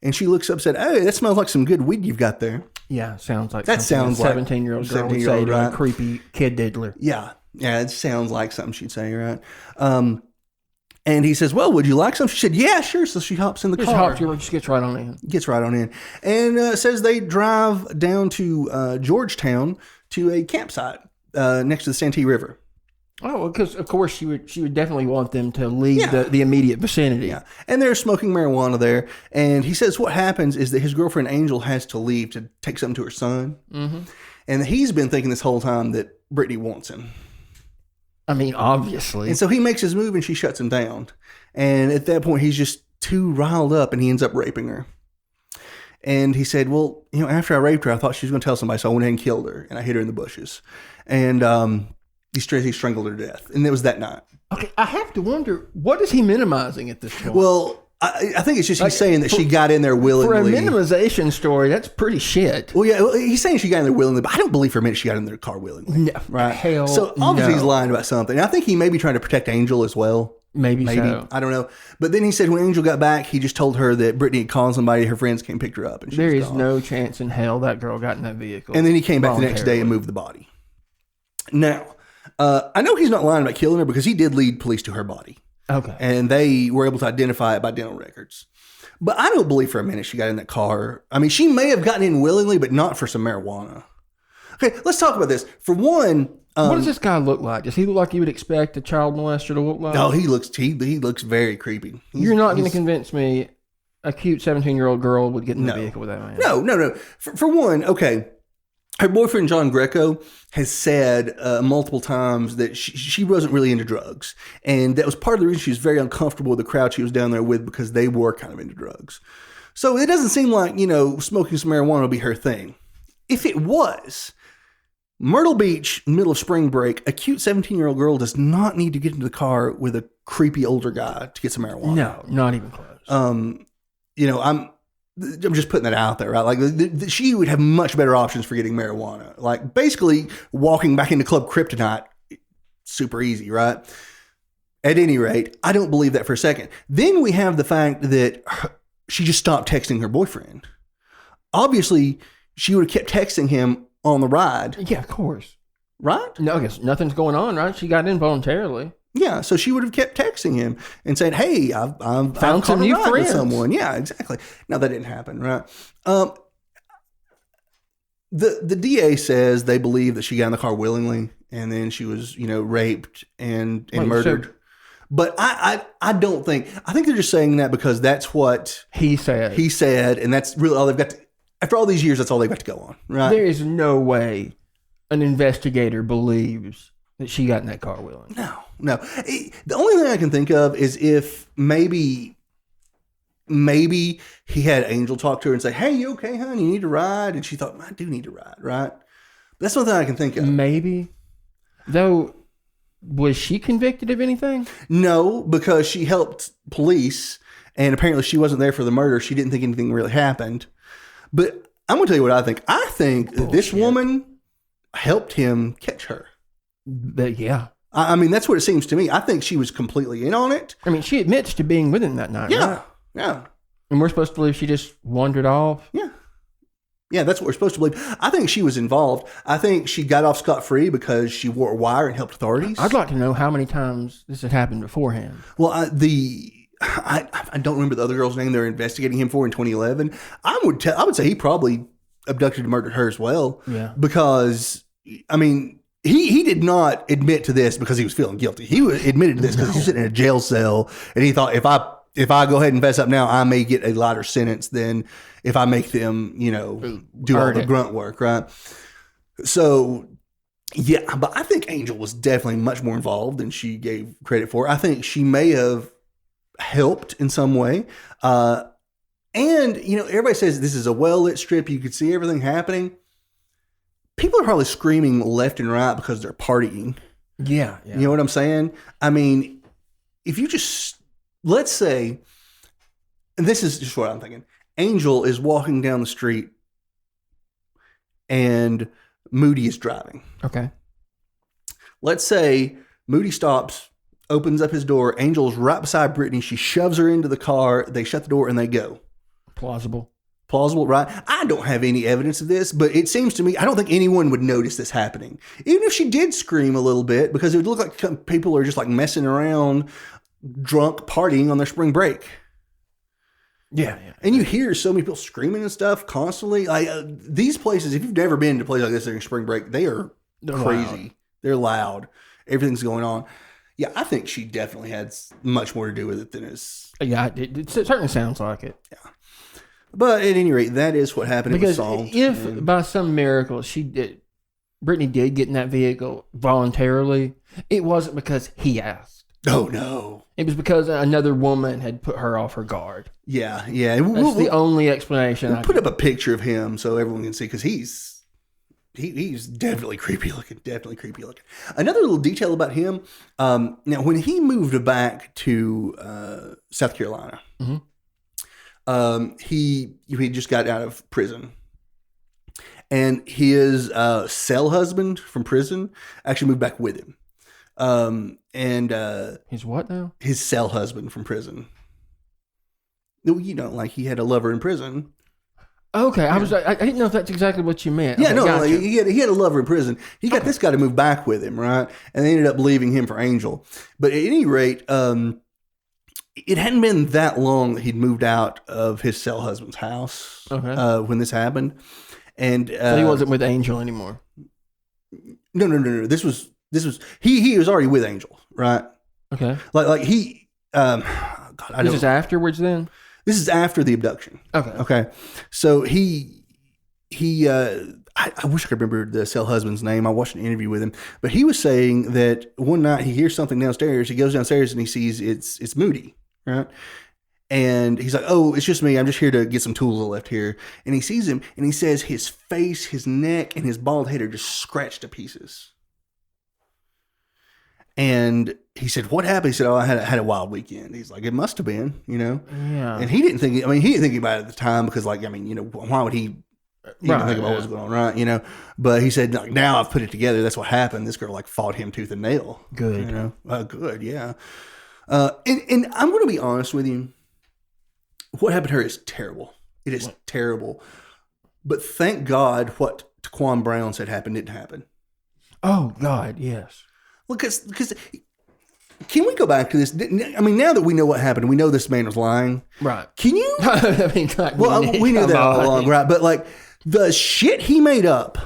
[SPEAKER 1] and she looks up and said, "Hey, that smells like some good weed you've got there."
[SPEAKER 2] Yeah, sounds like
[SPEAKER 1] that sounds
[SPEAKER 2] like a 17-year-old girl would say to a creepy kid diddler.
[SPEAKER 1] Yeah, it sounds like something she'd say, right? And he says, "Well, would you like some?" She said, "Yeah, sure." So she hops in the car.
[SPEAKER 2] Just gets right on in.
[SPEAKER 1] Gets right on in. And says they drive down to Georgetown to a campsite next to the Santee River.
[SPEAKER 2] Oh, because of course she would definitely want them to leave the immediate vicinity.
[SPEAKER 1] Yeah, and they're smoking marijuana there. And he says what happens is that his girlfriend Angel has to leave to take something to her son. And he's been thinking this whole time that Brittanee wants him.
[SPEAKER 2] I mean, obviously.
[SPEAKER 1] And so he makes his move and she shuts him down. And at that point, he's just too riled up and he ends up raping her. And he said, well, after I raped her, I thought she was going to tell somebody. So I went ahead and killed her and I hid her in the bushes. And he strangled her to death. And it was that night.
[SPEAKER 2] Okay, I have to wonder, what is he minimizing at this point?
[SPEAKER 1] Well, I think it's just he's saying that she got in there willingly.
[SPEAKER 2] For a minimization story, that's pretty shit.
[SPEAKER 1] Well, yeah, he's saying she got in there willingly, but I don't believe for a minute she got in their car willingly.
[SPEAKER 2] No,
[SPEAKER 1] right?
[SPEAKER 2] Hell
[SPEAKER 1] so obviously he's lying about something. I think he may be trying to protect Angel as well.
[SPEAKER 2] Maybe so.
[SPEAKER 1] I don't know. But then he said when Angel got back, he just told her that Brittanee had called somebody, her friends came and picked her up. And
[SPEAKER 2] there is no chance in hell that girl got in that vehicle.
[SPEAKER 1] And then he came back the next day and moved the body. Now, I know he's not lying about killing her because he did lead police to her body.
[SPEAKER 2] Okay.
[SPEAKER 1] And they were able to identify it by dental records. But I don't believe for a minute she got in that car. I mean, she may have gotten in willingly, but not for some marijuana. Okay, let's talk about this. For one,
[SPEAKER 2] what does this guy look like? Does he look like you would expect a child molester to look like?
[SPEAKER 1] No, he looks very creepy.
[SPEAKER 2] You're not going to convince me a cute 17-year-old girl would get in the vehicle with that man.
[SPEAKER 1] No. For one, okay, her boyfriend John Greco has said multiple times that she wasn't really into drugs. And that was part of the reason she was very uncomfortable with the crowd she was down there with because they were kind of into drugs. So it doesn't seem like, smoking some marijuana will be her thing. If it was, Myrtle Beach, middle of spring break, a cute 17-year-old girl does not need to get into the car with a creepy older guy to get some marijuana.
[SPEAKER 2] No, not even close.
[SPEAKER 1] I'm just putting that out there, right? Like she would have much better options for getting marijuana. Like basically walking back into Club Kryptonite, super easy, right? At any rate, I don't believe that for a second. Then we have the fact that she just stopped texting her boyfriend. Obviously, she would have kept texting him on the ride.
[SPEAKER 2] Yeah, of course.
[SPEAKER 1] Right?
[SPEAKER 2] No, I guess nothing's going on, right? She got in voluntarily.
[SPEAKER 1] Yeah, so she would have kept texting him and saying, "Hey, I've
[SPEAKER 2] found some new friends with
[SPEAKER 1] someone." Yeah, exactly. No, that didn't happen, right? The DA says they believe that she got in the car willingly, and then she was, raped and murdered. So, but I don't think. I think they're just saying that because that's what
[SPEAKER 2] he said.
[SPEAKER 1] He said, and that's really all they've got. After all these years, that's all they've got to go on, right?
[SPEAKER 2] There is no way an investigator believes that she got in that car willingly.
[SPEAKER 1] No. The only thing I can think of is if maybe maybe he had Angel talk to her and say, "Hey, you okay, hon? You need a ride?" And she thought, "I do need a ride, right?" That's one thing I can think of.
[SPEAKER 2] Maybe. Though, was she convicted of anything?
[SPEAKER 1] No, because she helped police, and apparently she wasn't there for the murder. She didn't think anything really happened. But I'm going to tell you what I think. I think that this woman helped him catch her.
[SPEAKER 2] Yeah.
[SPEAKER 1] I mean, that's what it seems to me. I think she was completely in on it.
[SPEAKER 2] I mean, she admits to being with him that night,
[SPEAKER 1] Yeah,
[SPEAKER 2] right?
[SPEAKER 1] yeah.
[SPEAKER 2] And we're supposed to believe she just wandered off?
[SPEAKER 1] Yeah. Yeah, that's what we're supposed to believe. I think she was involved. I think she got off scot-free because she wore a wire and helped authorities.
[SPEAKER 2] I'd like to know how many times this had happened beforehand.
[SPEAKER 1] Well, I don't remember the other girl's name they're investigating him for in 2011. I would say he probably abducted and murdered her as well. Yeah. Because, I mean, he did not admit to this because he was feeling guilty. He admitted to this because he was sitting in a jail cell and he thought, if I go ahead and fess up now, I may get a lighter sentence than if I make them, do all the grunt work, right? So, yeah, but I think Angel was definitely much more involved than she gave credit for. I think she may have helped in some way. And, everybody says this is a well-lit strip. You could see everything happening. People are probably screaming left and right because they're partying.
[SPEAKER 2] Yeah.
[SPEAKER 1] You know what I'm saying? I mean, if you just... Let's say, and this is just what I'm thinking, Angel is walking down the street and Moody is driving.
[SPEAKER 2] Okay.
[SPEAKER 1] Let's say Moody stops, opens up his door. Angel's right beside Brittanee. She shoves her into the car. They shut the door and they go.
[SPEAKER 2] Plausible,
[SPEAKER 1] right? I don't have any evidence of this, but it seems to me, I don't think anyone would notice this happening. Even if she did scream a little bit, because it would look like people are just like messing around, drunk, partying on their spring break.
[SPEAKER 2] Yeah.
[SPEAKER 1] And you hear so many people screaming and stuff constantly. Like these places, if you've never been to places like this during spring break, they're crazy. Loud. They're loud. Everything's going on. Yeah, I think she definitely had much more to do with it than is.
[SPEAKER 2] Yeah, it certainly sounds like it.
[SPEAKER 1] Yeah. But at any rate, that is what happened.
[SPEAKER 2] Because if by some miracle Brittanee did get in that vehicle voluntarily, it wasn't because he asked.
[SPEAKER 1] Oh, no.
[SPEAKER 2] It was because another woman had put her off her guard.
[SPEAKER 1] Yeah.
[SPEAKER 2] That's the only explanation.
[SPEAKER 1] We'll put up a picture of him so everyone can see, because he's definitely creepy looking. Another little detail about him. Now, when he moved back to South Carolina, he just got out of prison. And his cell husband from prison actually moved back with him.
[SPEAKER 2] His what now?
[SPEAKER 1] His cell husband from prison. Like he had a lover in prison.
[SPEAKER 2] Okay, I didn't know if that's exactly what you meant.
[SPEAKER 1] Yeah,
[SPEAKER 2] okay,
[SPEAKER 1] no,
[SPEAKER 2] gotcha.
[SPEAKER 1] like he had a lover in prison. He got this guy to move back with him, right? And they ended up leaving him for Angel. But at any rate, it hadn't been that long that he'd moved out of his cell husband's house when this happened. And
[SPEAKER 2] so he wasn't with Angel anymore.
[SPEAKER 1] No. This was he was already with Angel, right?
[SPEAKER 2] Okay.
[SPEAKER 1] Like he God,
[SPEAKER 2] this is afterwards then?
[SPEAKER 1] This is after the abduction. Okay. So I wish I could remember the cell husband's name. I watched an interview with him, but he was saying that one night he hears something downstairs. He goes downstairs and he sees it's Moody, right? And he's like, "Oh, it's just me. I'm just here to get some tools I left here." And he sees him and he says his face, his neck, and his bald head are just scratched to pieces. And he said, "What happened?" He said, "Oh, I had a wild weekend." He's like, "It must have been,
[SPEAKER 2] Yeah.
[SPEAKER 1] And he didn't think about it at the time because, why would he even think about what was going on, right? But he said, "Like, now I've put it together. That's what happened. This girl fought him tooth and nail."
[SPEAKER 2] Good.
[SPEAKER 1] Good, yeah. And I'm going to be honest with you. What happened to her is terrible. It is terrible. But thank God what Quan Brown said happened didn't happen.
[SPEAKER 2] Oh God, yes.
[SPEAKER 1] Well, because can we go back to this? I mean, now that we know what happened, we know this man was lying.
[SPEAKER 2] Right.
[SPEAKER 1] Can you? We knew that all along, right? But the shit he made up.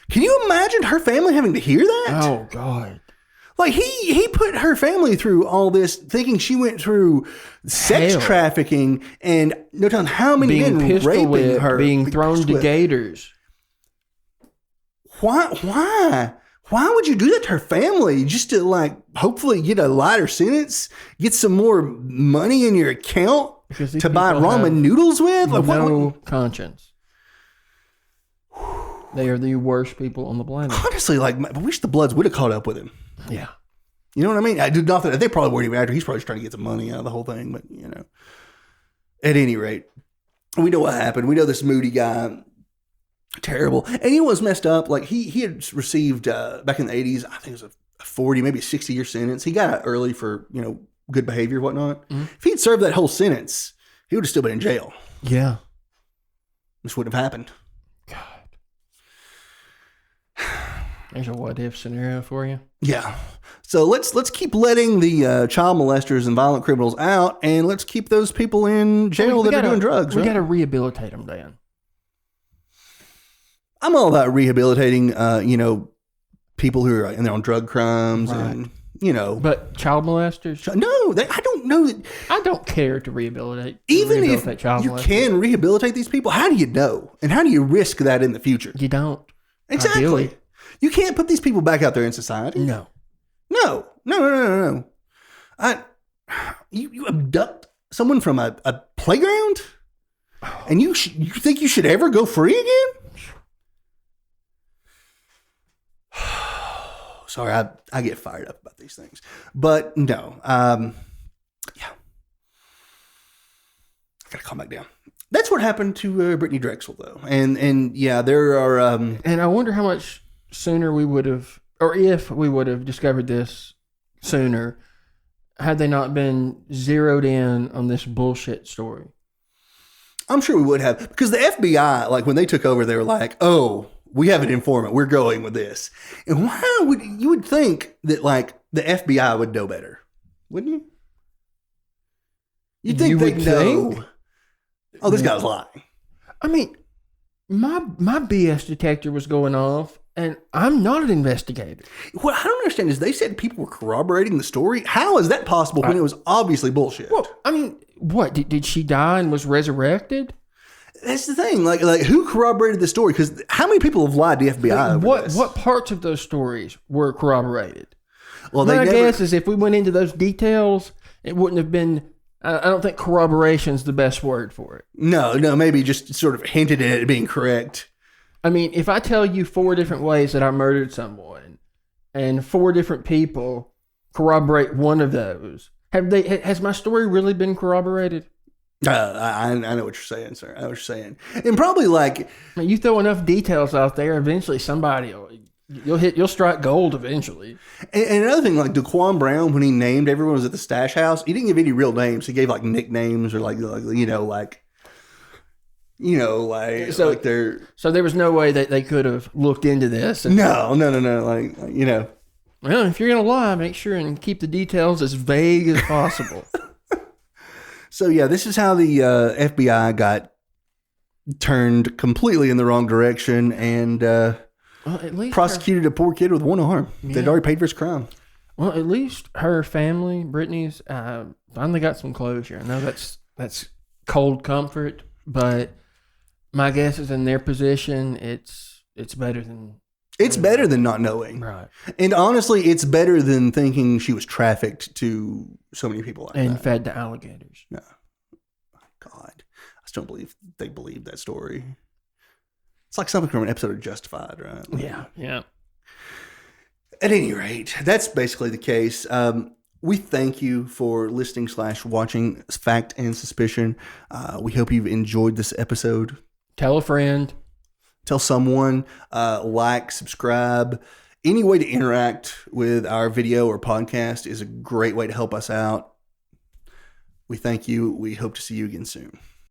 [SPEAKER 1] Can you imagine her family having to hear that?
[SPEAKER 2] Oh God.
[SPEAKER 1] He put her family through all this, thinking she went through sex trafficking and no telling how many men raping her,
[SPEAKER 2] being thrown to gators.
[SPEAKER 1] Why? Why would you do that to her family? Just to hopefully get a lighter sentence, get some more money in your account? to buy ramen noodles with? Like,
[SPEAKER 2] no conscience. They are the worst people on the planet.
[SPEAKER 1] Honestly, like, I wish the Bloods would have caught up with him.
[SPEAKER 2] Yeah.
[SPEAKER 1] You know what I mean? I do nothing. They probably weren't even after. He's probably just trying to get some money out of the whole thing. But, you know, at any rate, we know what happened. We know this Moody guy, terrible. And you know what's messed up? Like, he had received, back in the 80s, I think it was a 40, maybe a 60-year sentence. He got out early for, you know, good behavior and whatnot. Mm-hmm. If he'd served that whole sentence, he would have still been in jail.
[SPEAKER 2] Yeah.
[SPEAKER 1] This wouldn't have happened.
[SPEAKER 2] God. There's a what-if scenario for you.
[SPEAKER 1] Yeah. So let's keep letting the child molesters and violent criminals out, and let's keep those people in jail that are doing drugs.
[SPEAKER 2] We got to rehabilitate them, Dan.
[SPEAKER 1] I'm all about rehabilitating, you know, people who are on drug crimes and, you know.
[SPEAKER 2] But child molesters?
[SPEAKER 1] No, I don't know that.
[SPEAKER 2] I don't care to rehabilitate.
[SPEAKER 1] Even if you can rehabilitate these people, how do you know? And how do you risk that in the future?
[SPEAKER 2] You don't.
[SPEAKER 1] Exactly.
[SPEAKER 2] Ideally.
[SPEAKER 1] You can't put these people back out there in society.
[SPEAKER 2] No.
[SPEAKER 1] You abduct someone from a playground, and you think you should ever go free again? Sorry, I get fired up about these things, but no, yeah, I gotta calm back down. That's what happened to Brittanee Drexel, though, and yeah, there are,
[SPEAKER 2] and I wonder how much sooner we would have, or if we would have discovered this sooner, had they not been zeroed in on this bullshit story.
[SPEAKER 1] I'm sure we would have, because the FBI, like when they took over, they were like, "Oh, we have an informant. We're going with this." And why would you would think that like the FBI would know better, wouldn't you? You'd think they'd know. Oh, this guy's lying.
[SPEAKER 2] I mean, my BS detector was going off, and I'm not an investigator.
[SPEAKER 1] What I don't understand is they said people were corroborating the story. How is that possible when it was obviously bullshit?
[SPEAKER 2] Well, I mean, what did she die and was resurrected?
[SPEAKER 1] That's the thing. Like who corroborated the story? Because how many people have lied to the FBI?
[SPEAKER 2] What parts of those stories were corroborated?
[SPEAKER 1] Well,
[SPEAKER 2] my guess is if we went into those details, it wouldn't have been. I don't think corroboration is the best word for it.
[SPEAKER 1] No, maybe just sort of hinted at it being correct.
[SPEAKER 2] I mean, if I tell you 4 different ways that I murdered someone, and 4 different people corroborate one of those, has my story really been corroborated?
[SPEAKER 1] I know what you're saying, sir. I know what you're saying. And probably like,
[SPEAKER 2] I mean, you throw enough details out there, eventually somebody you'll strike gold eventually.
[SPEAKER 1] And another thing, like Quan Brown, when he named everyone was at the stash house, he didn't give any real names. He gave like nicknames or like So
[SPEAKER 2] there was no way that they could have looked into this.
[SPEAKER 1] No. Like, you know.
[SPEAKER 2] Well, if you're gonna lie, make sure and keep the details as vague as possible.
[SPEAKER 1] So yeah, this is how the FBI got turned completely in the wrong direction and
[SPEAKER 2] at least
[SPEAKER 1] prosecuted a poor kid with one arm. Yeah. They'd already paid for his crime.
[SPEAKER 2] Well, at least her family, Brittanee's, finally got some closure. I know that's cold comfort, but my guess is in their position, it's better than...
[SPEAKER 1] It's better than not knowing.
[SPEAKER 2] Right.
[SPEAKER 1] And honestly, it's better than thinking she was trafficked to so many people like that.
[SPEAKER 2] And fed to alligators.
[SPEAKER 1] No. God. I still don't believe they believe that story. It's like something from an episode of Justified, right?
[SPEAKER 2] Yeah.
[SPEAKER 1] At any rate, that's basically the case. We thank you for listening / watching Fact and Suspicion. We hope you've enjoyed this episode.
[SPEAKER 2] Tell a friend.
[SPEAKER 1] Tell someone, like, subscribe. Any way to interact with our video or podcast is a great way to help us out. We thank you. We hope to see you again soon.